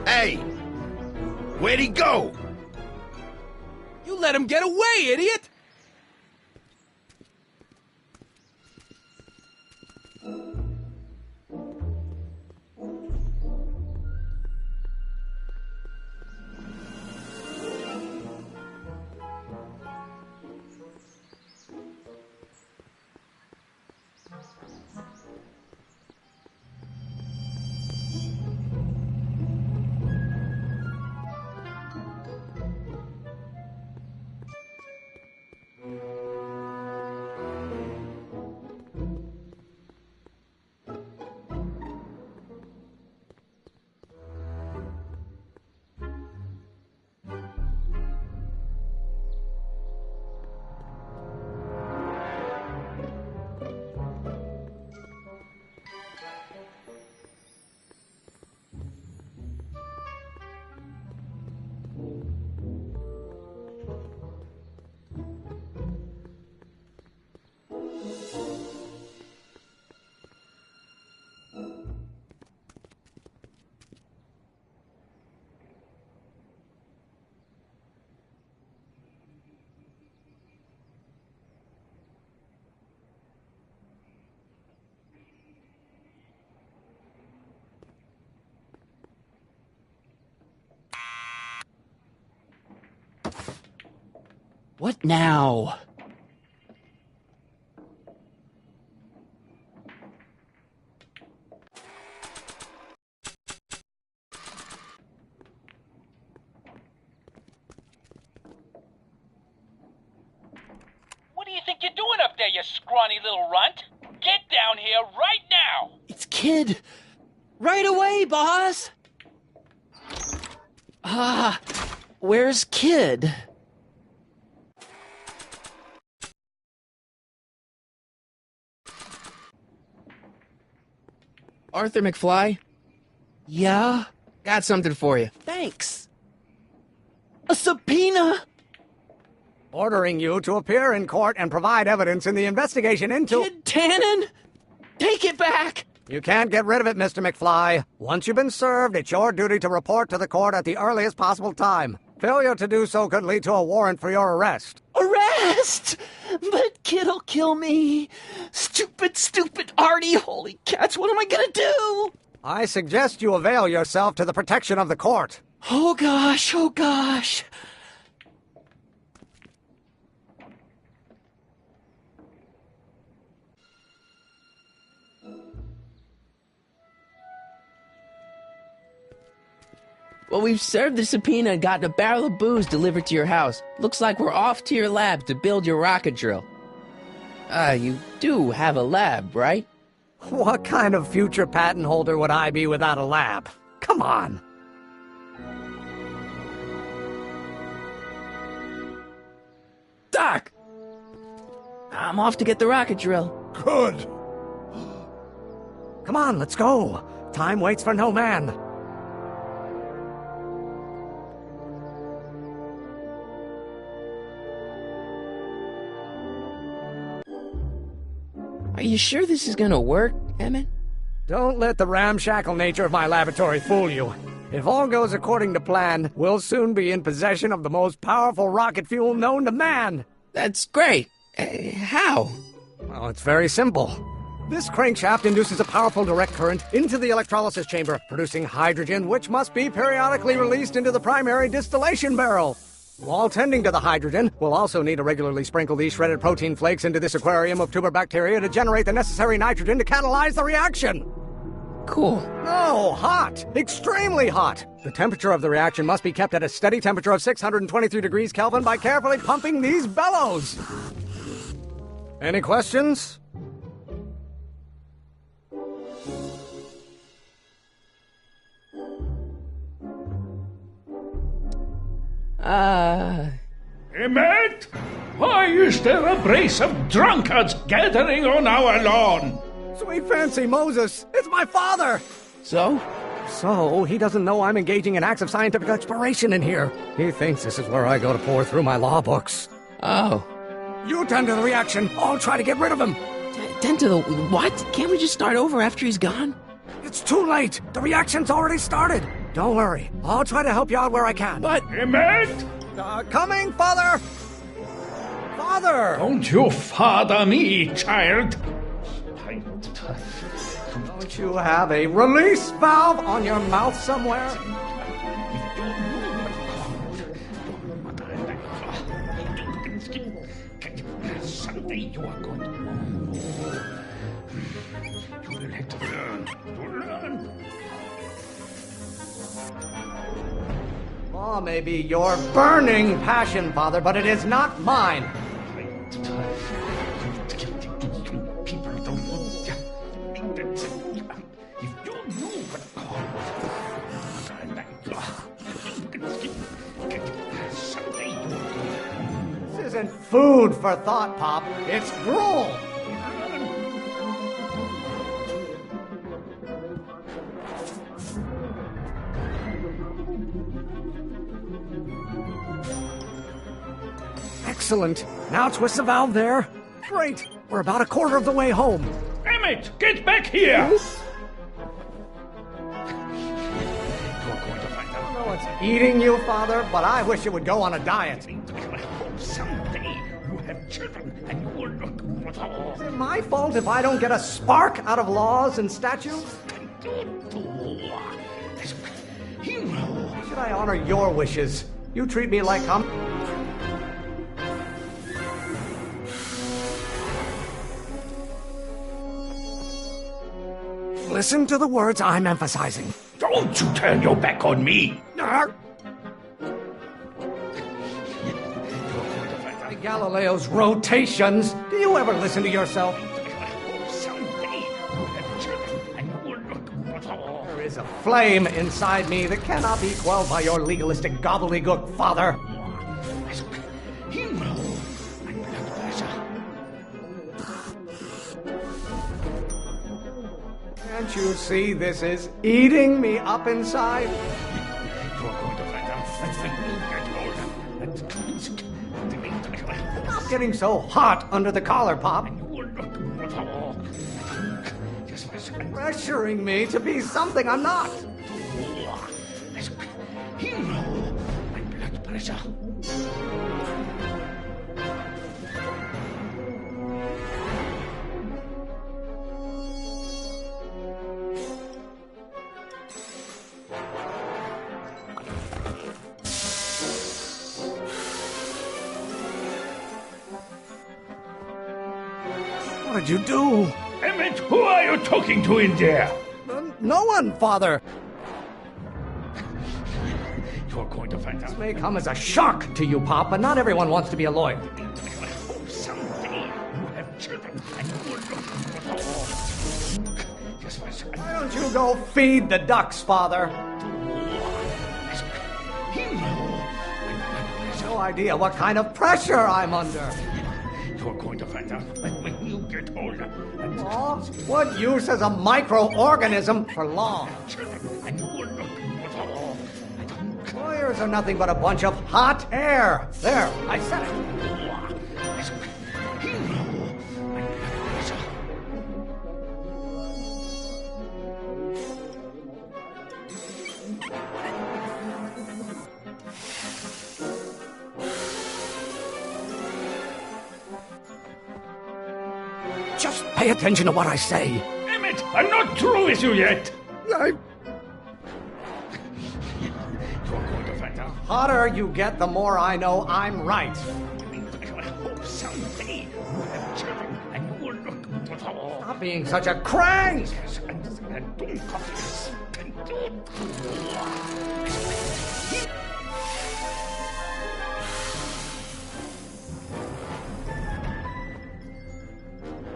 Speaker 12: Hey, where'd he go?
Speaker 9: You let him get away, idiot!
Speaker 4: What now?
Speaker 9: What do you think you're doing up there, you scrawny little runt? Get down here right now!
Speaker 4: It's Kid. Right away, boss. Where's Kid?
Speaker 1: Arthur McFly,
Speaker 4: Yeah?
Speaker 1: got something for you.
Speaker 4: Thanks. A subpoena?
Speaker 11: Ordering you to appear in court and provide evidence in the investigation into...
Speaker 4: Kid Tannen? Take it back!
Speaker 11: You can't get rid of it, Mr. McFly. Once you've been served, it's your duty to report to the court at the earliest possible time. Failure to do so could lead to a warrant for your arrest.
Speaker 4: Arrest! But Kid'll kill me. Stupid Artie. Holy cats, what am I gonna do?
Speaker 11: I suggest you avail yourself to the protection of the court.
Speaker 4: Oh gosh.
Speaker 1: Well, we've served the subpoena and gotten a barrel of booze delivered to your house. Looks like we're off to your lab to build your rocket drill. You do have a lab, right?
Speaker 11: What kind of future patent holder would I be without a lab? Come on!
Speaker 1: Doc! I'm off to get the rocket drill.
Speaker 2: Good.
Speaker 11: Come on, let's go! Time waits for no man!
Speaker 1: Are you sure this is gonna work, Emmett?
Speaker 11: Don't let the ramshackle nature of my laboratory fool you. If all goes according to plan, we'll soon be in possession of the most powerful rocket fuel known to man!
Speaker 1: That's great. How?
Speaker 11: Well, it's very simple. This crankshaft induces a powerful direct current into the electrolysis chamber, producing hydrogen, which must be periodically released into the primary distillation barrel. While tending to the hydrogen, we'll also need to regularly sprinkle these shredded protein flakes into this aquarium of tuber bacteria to generate the necessary nitrogen to catalyze the reaction.
Speaker 1: Cool.
Speaker 11: No, hot! Extremely hot! The temperature of the reaction must be kept at a steady temperature of 623 degrees Kelvin by carefully pumping these bellows. Any questions?
Speaker 10: Emmett? Why is there a brace of drunkards gathering on our lawn?
Speaker 11: Sweet fancy Moses, it's my father!
Speaker 1: So?
Speaker 11: So, he doesn't know I'm engaging in acts of scientific exploration in here. He thinks this is where I go to pour through my law books.
Speaker 1: Oh.
Speaker 11: You tend to the reaction. I'll try to get rid of him.
Speaker 1: Tend to the what? Can't we just start over after he's gone?
Speaker 11: It's too late. The reaction's already started. Don't worry. I'll try to help you out where I can.
Speaker 1: But...
Speaker 10: Emmett?
Speaker 11: Coming, Father! Father!
Speaker 10: Don't you father me, child.
Speaker 11: Don't you have a release valve on your mouth somewhere?
Speaker 10: Someday you are going to know. You will have to learn.
Speaker 11: Law may be your burning passion, Father, but it is not mine.
Speaker 10: People don't know. If you knew what someday you will.
Speaker 11: This isn't food for thought, Pop. It's gruel. Excellent. Now twist the valve there. Great. We're about a quarter of the way home.
Speaker 10: Emmett, get back here!
Speaker 11: You're going to find out. I don't know what's eating you, Father, but I wish you would go on a diet.
Speaker 10: Someday you have children and you will look.
Speaker 11: Is it my fault if I don't get a spark out of laws and statutes? Should I honor your wishes? You treat me like Listen to the words I'm emphasizing.
Speaker 10: Don't you turn your back on me!
Speaker 11: Galileo's rotations. Do you ever listen to yourself?
Speaker 10: Someday you have children and you will look.
Speaker 11: There is a flame inside me that cannot be quelled by your legalistic gobbledygook, Father.
Speaker 10: You know my blood pressure.
Speaker 11: Can't you see this is eating me up inside?
Speaker 10: You're going to find out.
Speaker 11: Stop getting so hot under the collar, Pop. Pressuring me to be something I'm not.
Speaker 10: You know my blood pressure.
Speaker 11: What did you do?
Speaker 10: Emmett, who are you talking to in there?
Speaker 11: No one, Father.
Speaker 10: You're going to find out.
Speaker 11: This may come as a shock to you, Pop, but not everyone wants to be a lawyer.
Speaker 10: Someday you have children
Speaker 11: Why don't you go feed the ducks, Father? No idea what kind of pressure I'm under.
Speaker 10: You're going to find out when you get older.
Speaker 11: Law? What use is a microorganism for law? Lawyers are nothing but a bunch of hot air. There, I said it. Just pay attention to what I say.
Speaker 10: Damn it! I'm not through with you yet!
Speaker 11: The hotter you get, the more I know I'm right.
Speaker 10: I hope someday you have children and you will look.
Speaker 11: Stop being such a crank!
Speaker 10: And don't copy this.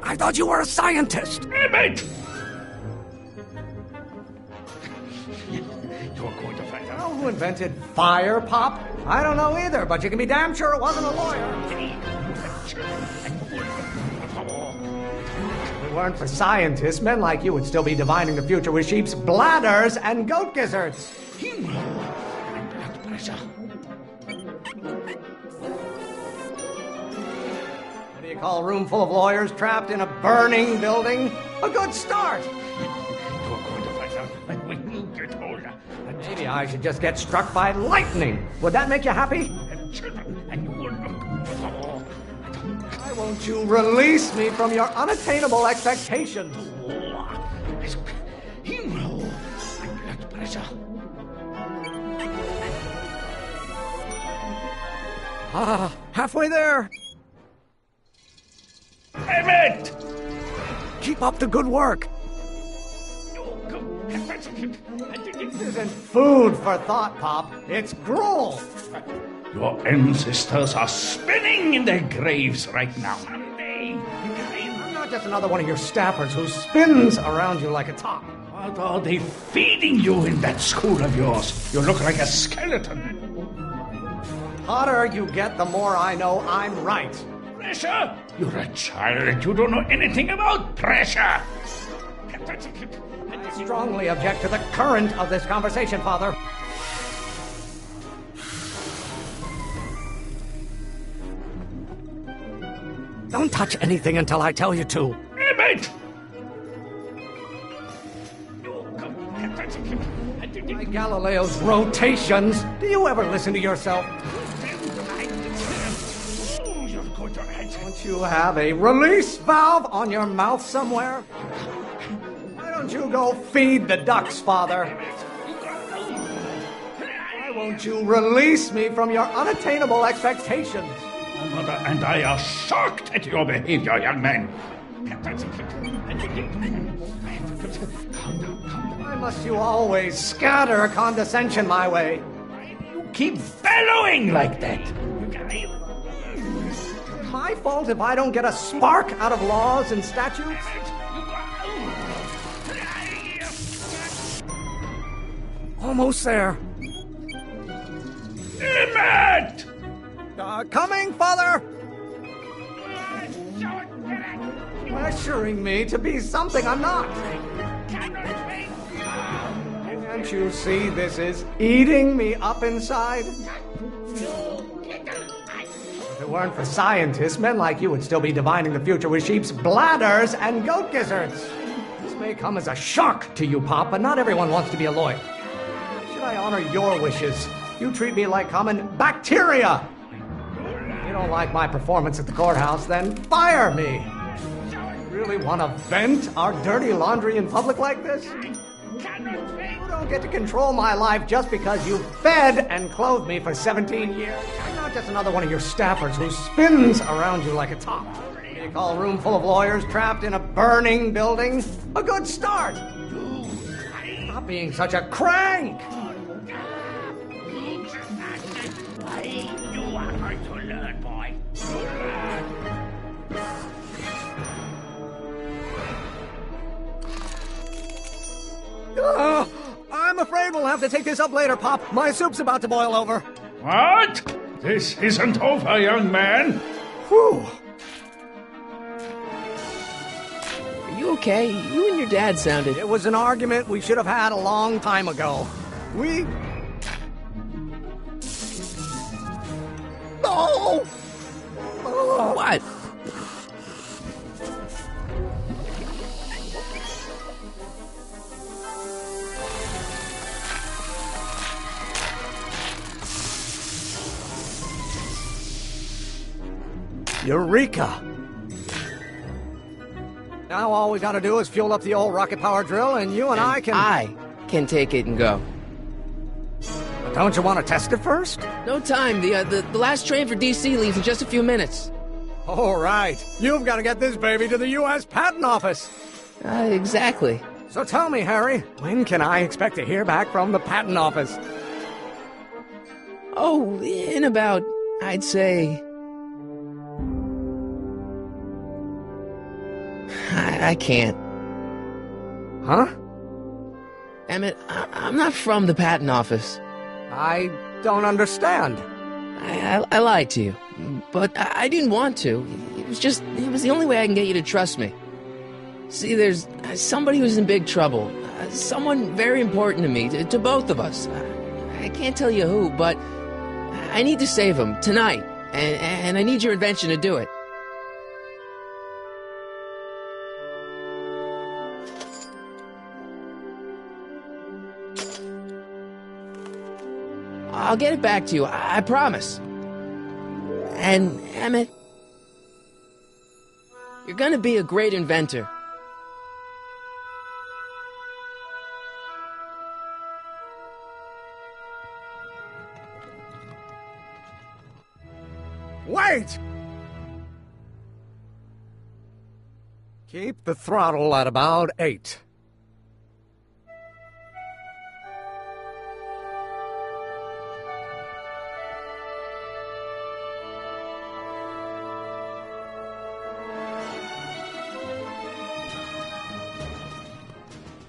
Speaker 11: I thought you were a scientist.
Speaker 10: Damn it! You're going to find out.
Speaker 11: Who invented fire, Pop? I don't know either, but you can be damn sure it wasn't a lawyer. If it weren't for scientists, men like you would still be divining the future with sheep's bladders and goat gizzards. What do you call a room full of lawyers trapped in a burning building? A good start.
Speaker 10: You're going to find out when you get older.
Speaker 11: Maybe I should just get struck by lightning. Would that make you happy?
Speaker 10: And you will look.
Speaker 11: Why won't you release me from your unattainable expectations? Ah, halfway there.
Speaker 10: Damn it!
Speaker 11: Keep up the good work. This isn't food for thought, Pop. It's gruel.
Speaker 10: Your ancestors are spinning in their graves right now.
Speaker 11: I'm not just another one of your staffers who spins around you like a top.
Speaker 10: What are they feeding you in that school of yours? You look like a skeleton.
Speaker 11: Hotter you get, the more I know I'm right.
Speaker 10: Pressure? You're a child. You don't know anything about pressure.
Speaker 11: I strongly object to the current of this conversation, Father. Don't touch anything until I tell you to.
Speaker 10: Damn it!
Speaker 11: By Galileo's rotations, do you ever listen to yourself? Don't you have a release valve on your mouth somewhere? Why don't you go feed the ducks, Father? Why won't you release me from your unattainable expectations?
Speaker 10: Mother and I are shocked at your behavior, young man.
Speaker 11: Why must you always scatter condescension my way?
Speaker 10: You keep bellowing like that.
Speaker 11: My fault if I don't get a spark out of laws and statutes? Almost there.
Speaker 10: Damn it!
Speaker 11: Coming, Father! Pressuring me to be something I'm not. Can't you see this is eating me up inside? If it weren't for scientists, men like you would still be divining the future with sheep's bladders and goat gizzards. This may come as a shock to you, Pop, but not everyone wants to be a lawyer. Why should I honor your wishes? You treat me like common bacteria. If you don't like my performance at the courthouse, then fire me. You really want to vent our dirty laundry in public like this? You don't get to control my life just because you fed and clothed me for 17 years. I'm not just another one of your staffers who spins around you like a top. You call a room full of lawyers trapped in a burning building a good start. Stop being such a crank.
Speaker 10: You are going to learn, boy.
Speaker 11: have to take this up later, Pop. My soup's about to boil over.
Speaker 10: What? This isn't over, young man.
Speaker 11: Whew.
Speaker 1: Are you okay? You and your dad sounded...
Speaker 11: It was an argument we should have had a long time ago. We... Oh!
Speaker 1: What?
Speaker 11: Eureka! Now all we gotta do is fuel up the old rocket power drill and you and I can
Speaker 1: take it and go.
Speaker 11: But don't you want to test it first?
Speaker 1: No time. The last train for DC leaves in just a few minutes.
Speaker 11: All right. You've got to get this baby to the U.S. Patent Office.
Speaker 1: Exactly.
Speaker 11: So tell me, Harry, when can I expect to hear back from the Patent Office?
Speaker 1: Oh, in about, I'd say... I can't.
Speaker 11: Huh?
Speaker 1: Emmett, I'm not from the patent office.
Speaker 11: I don't understand.
Speaker 1: I lied to you, but I didn't want to. It was the only way I can get you to trust me. See, there's somebody who's in big trouble. Someone very important to me, to both of us. I can't tell you who, but I need to save him tonight, and I need your invention to do it. I'll get it back to you, I promise. And, Emmett, you're gonna be a great inventor.
Speaker 11: Wait! Keep the throttle at about 8.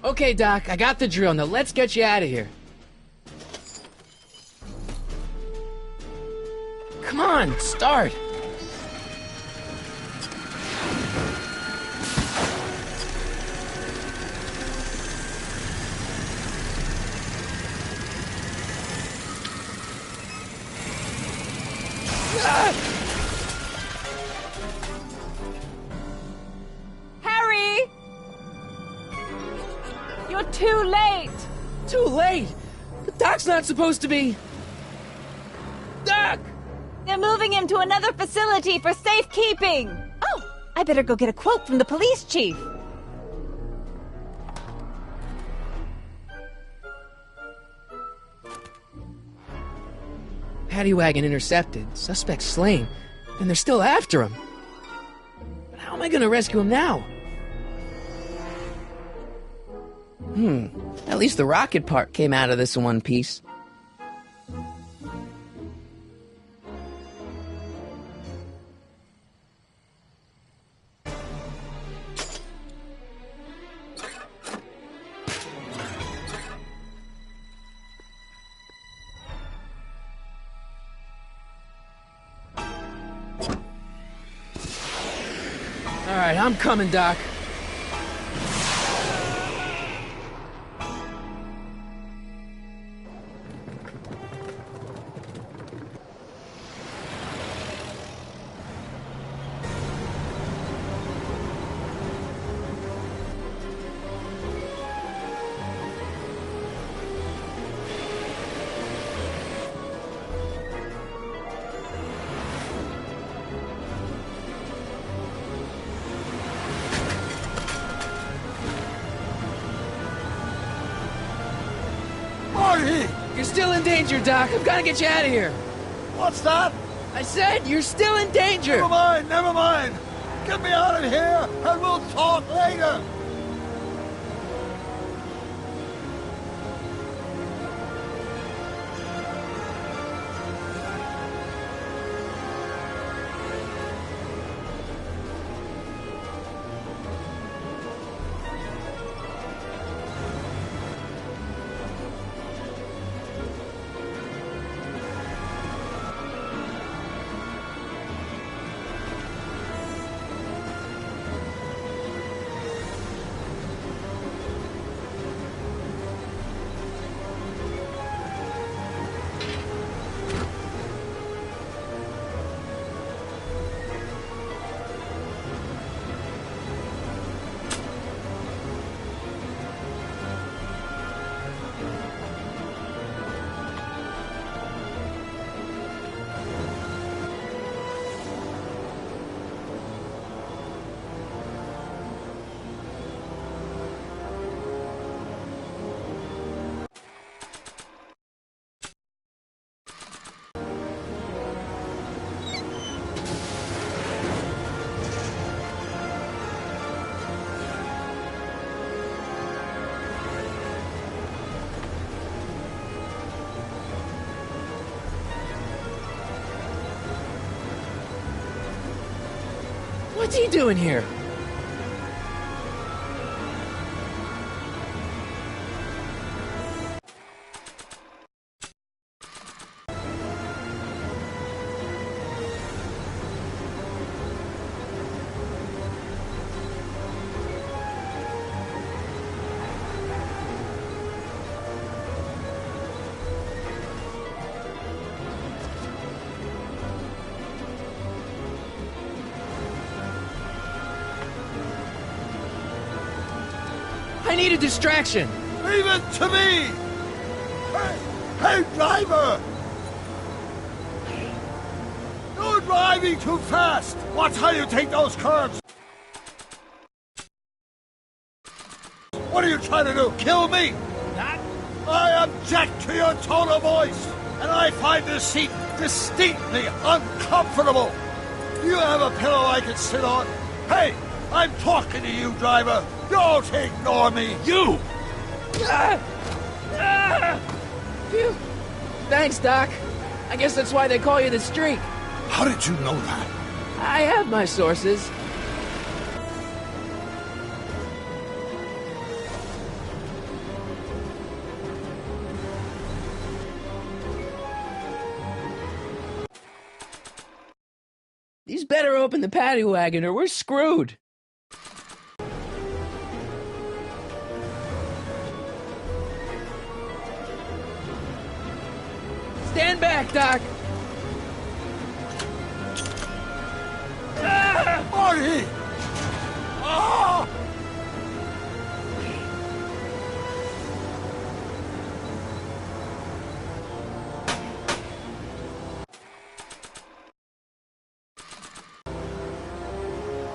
Speaker 1: Okay, Doc, I got the drill. Now let's get you out of here. Come on, start.
Speaker 8: Harry! You're too late!
Speaker 1: Too late? The Doc's not supposed to be... Doc!
Speaker 8: They're moving him to another facility for safekeeping! Oh, I better go get a quote from the police chief.
Speaker 1: Paddy wagon intercepted, suspect slain, and they're still after him. But how am I gonna rescue him now? At least the rocket part came out of this in one piece. All right, I'm coming, Doc.
Speaker 2: Marty!
Speaker 1: You're still in danger, Doc. I've got to get you out of here.
Speaker 2: What's that?
Speaker 1: I said you're still in danger.
Speaker 2: Never mind, never mind. Get me out of here, and we'll talk later.
Speaker 1: What's he doing here? I need a distraction.
Speaker 2: Leave it to me! Hey, driver! You're driving too fast! Watch how you take those curves! What are you trying to do? Kill me? I object to your tone of voice, and I find this seat distinctly uncomfortable. Do you have a pillow I can sit on? Hey, I'm talking to you, driver. Don't ignore me.
Speaker 1: You! Phew. Thanks, Doc. I guess that's why they call you the Streak.
Speaker 2: How did you know that?
Speaker 1: I have my sources. These better open the paddy wagon or we're screwed. Stand back, Doc!
Speaker 2: Marty! Ah!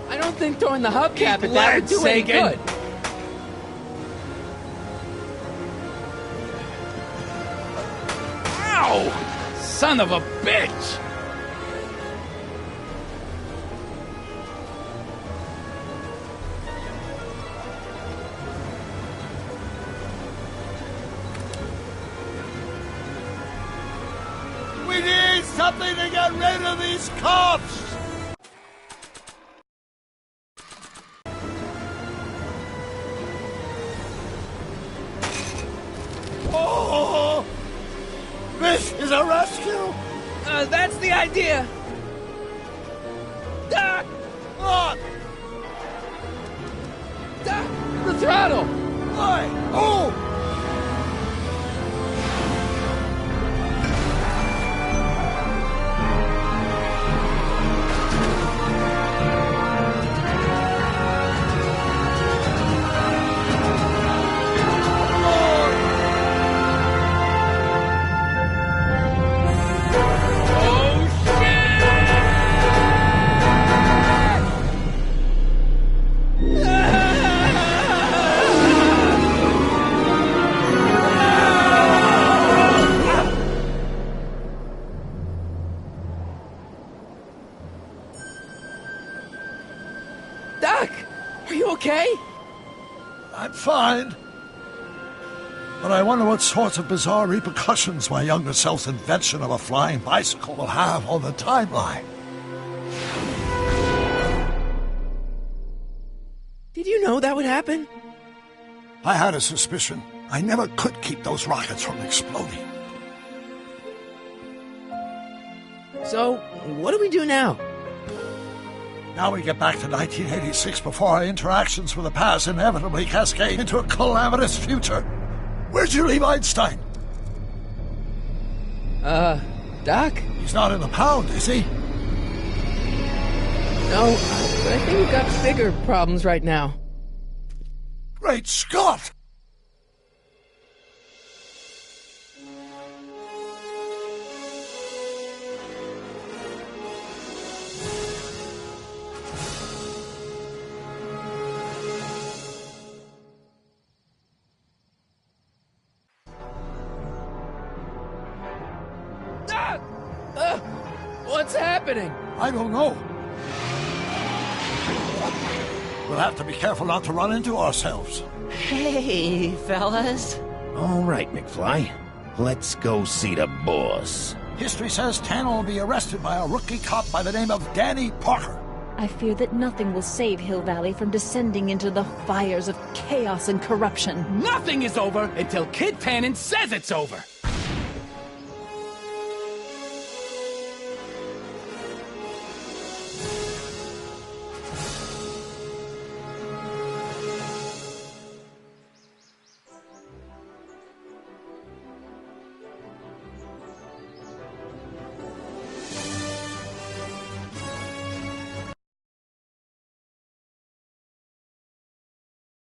Speaker 1: I don't think throwing the hubcap at that would do any good.
Speaker 9: Ow! Son of a bitch!
Speaker 2: We need something to get rid of these cops! Oh! This is a rescue!
Speaker 1: That's the idea! Doc!
Speaker 2: What?
Speaker 1: Doc! The throttle!
Speaker 2: Why? Oh!
Speaker 1: Okay?
Speaker 2: I'm fine. But I wonder what sorts of bizarre repercussions my younger self's invention of a flying bicycle will have on the timeline.
Speaker 1: Did you know that would happen?
Speaker 2: I had a suspicion. I never could keep those rockets from exploding.
Speaker 1: So, what do we do now?
Speaker 2: Now we get back to 1986 before our interactions with the past inevitably cascade into a calamitous future. Where'd you leave Einstein?
Speaker 1: Doc?
Speaker 2: He's not in the pound, is he?
Speaker 1: No, but I think we've got bigger problems right now.
Speaker 2: Great Scott!
Speaker 1: What's happening?
Speaker 2: I don't know. We'll have to be careful not to run into ourselves.
Speaker 4: Hey, fellas.
Speaker 12: All right, McFly. Let's go see the boss.
Speaker 2: History says Tannen will be arrested by a rookie cop by the name of Danny Parker.
Speaker 8: I fear that nothing will save Hill Valley from descending into the fires of chaos and corruption.
Speaker 9: Nothing is over until Kid Tannen says it's over.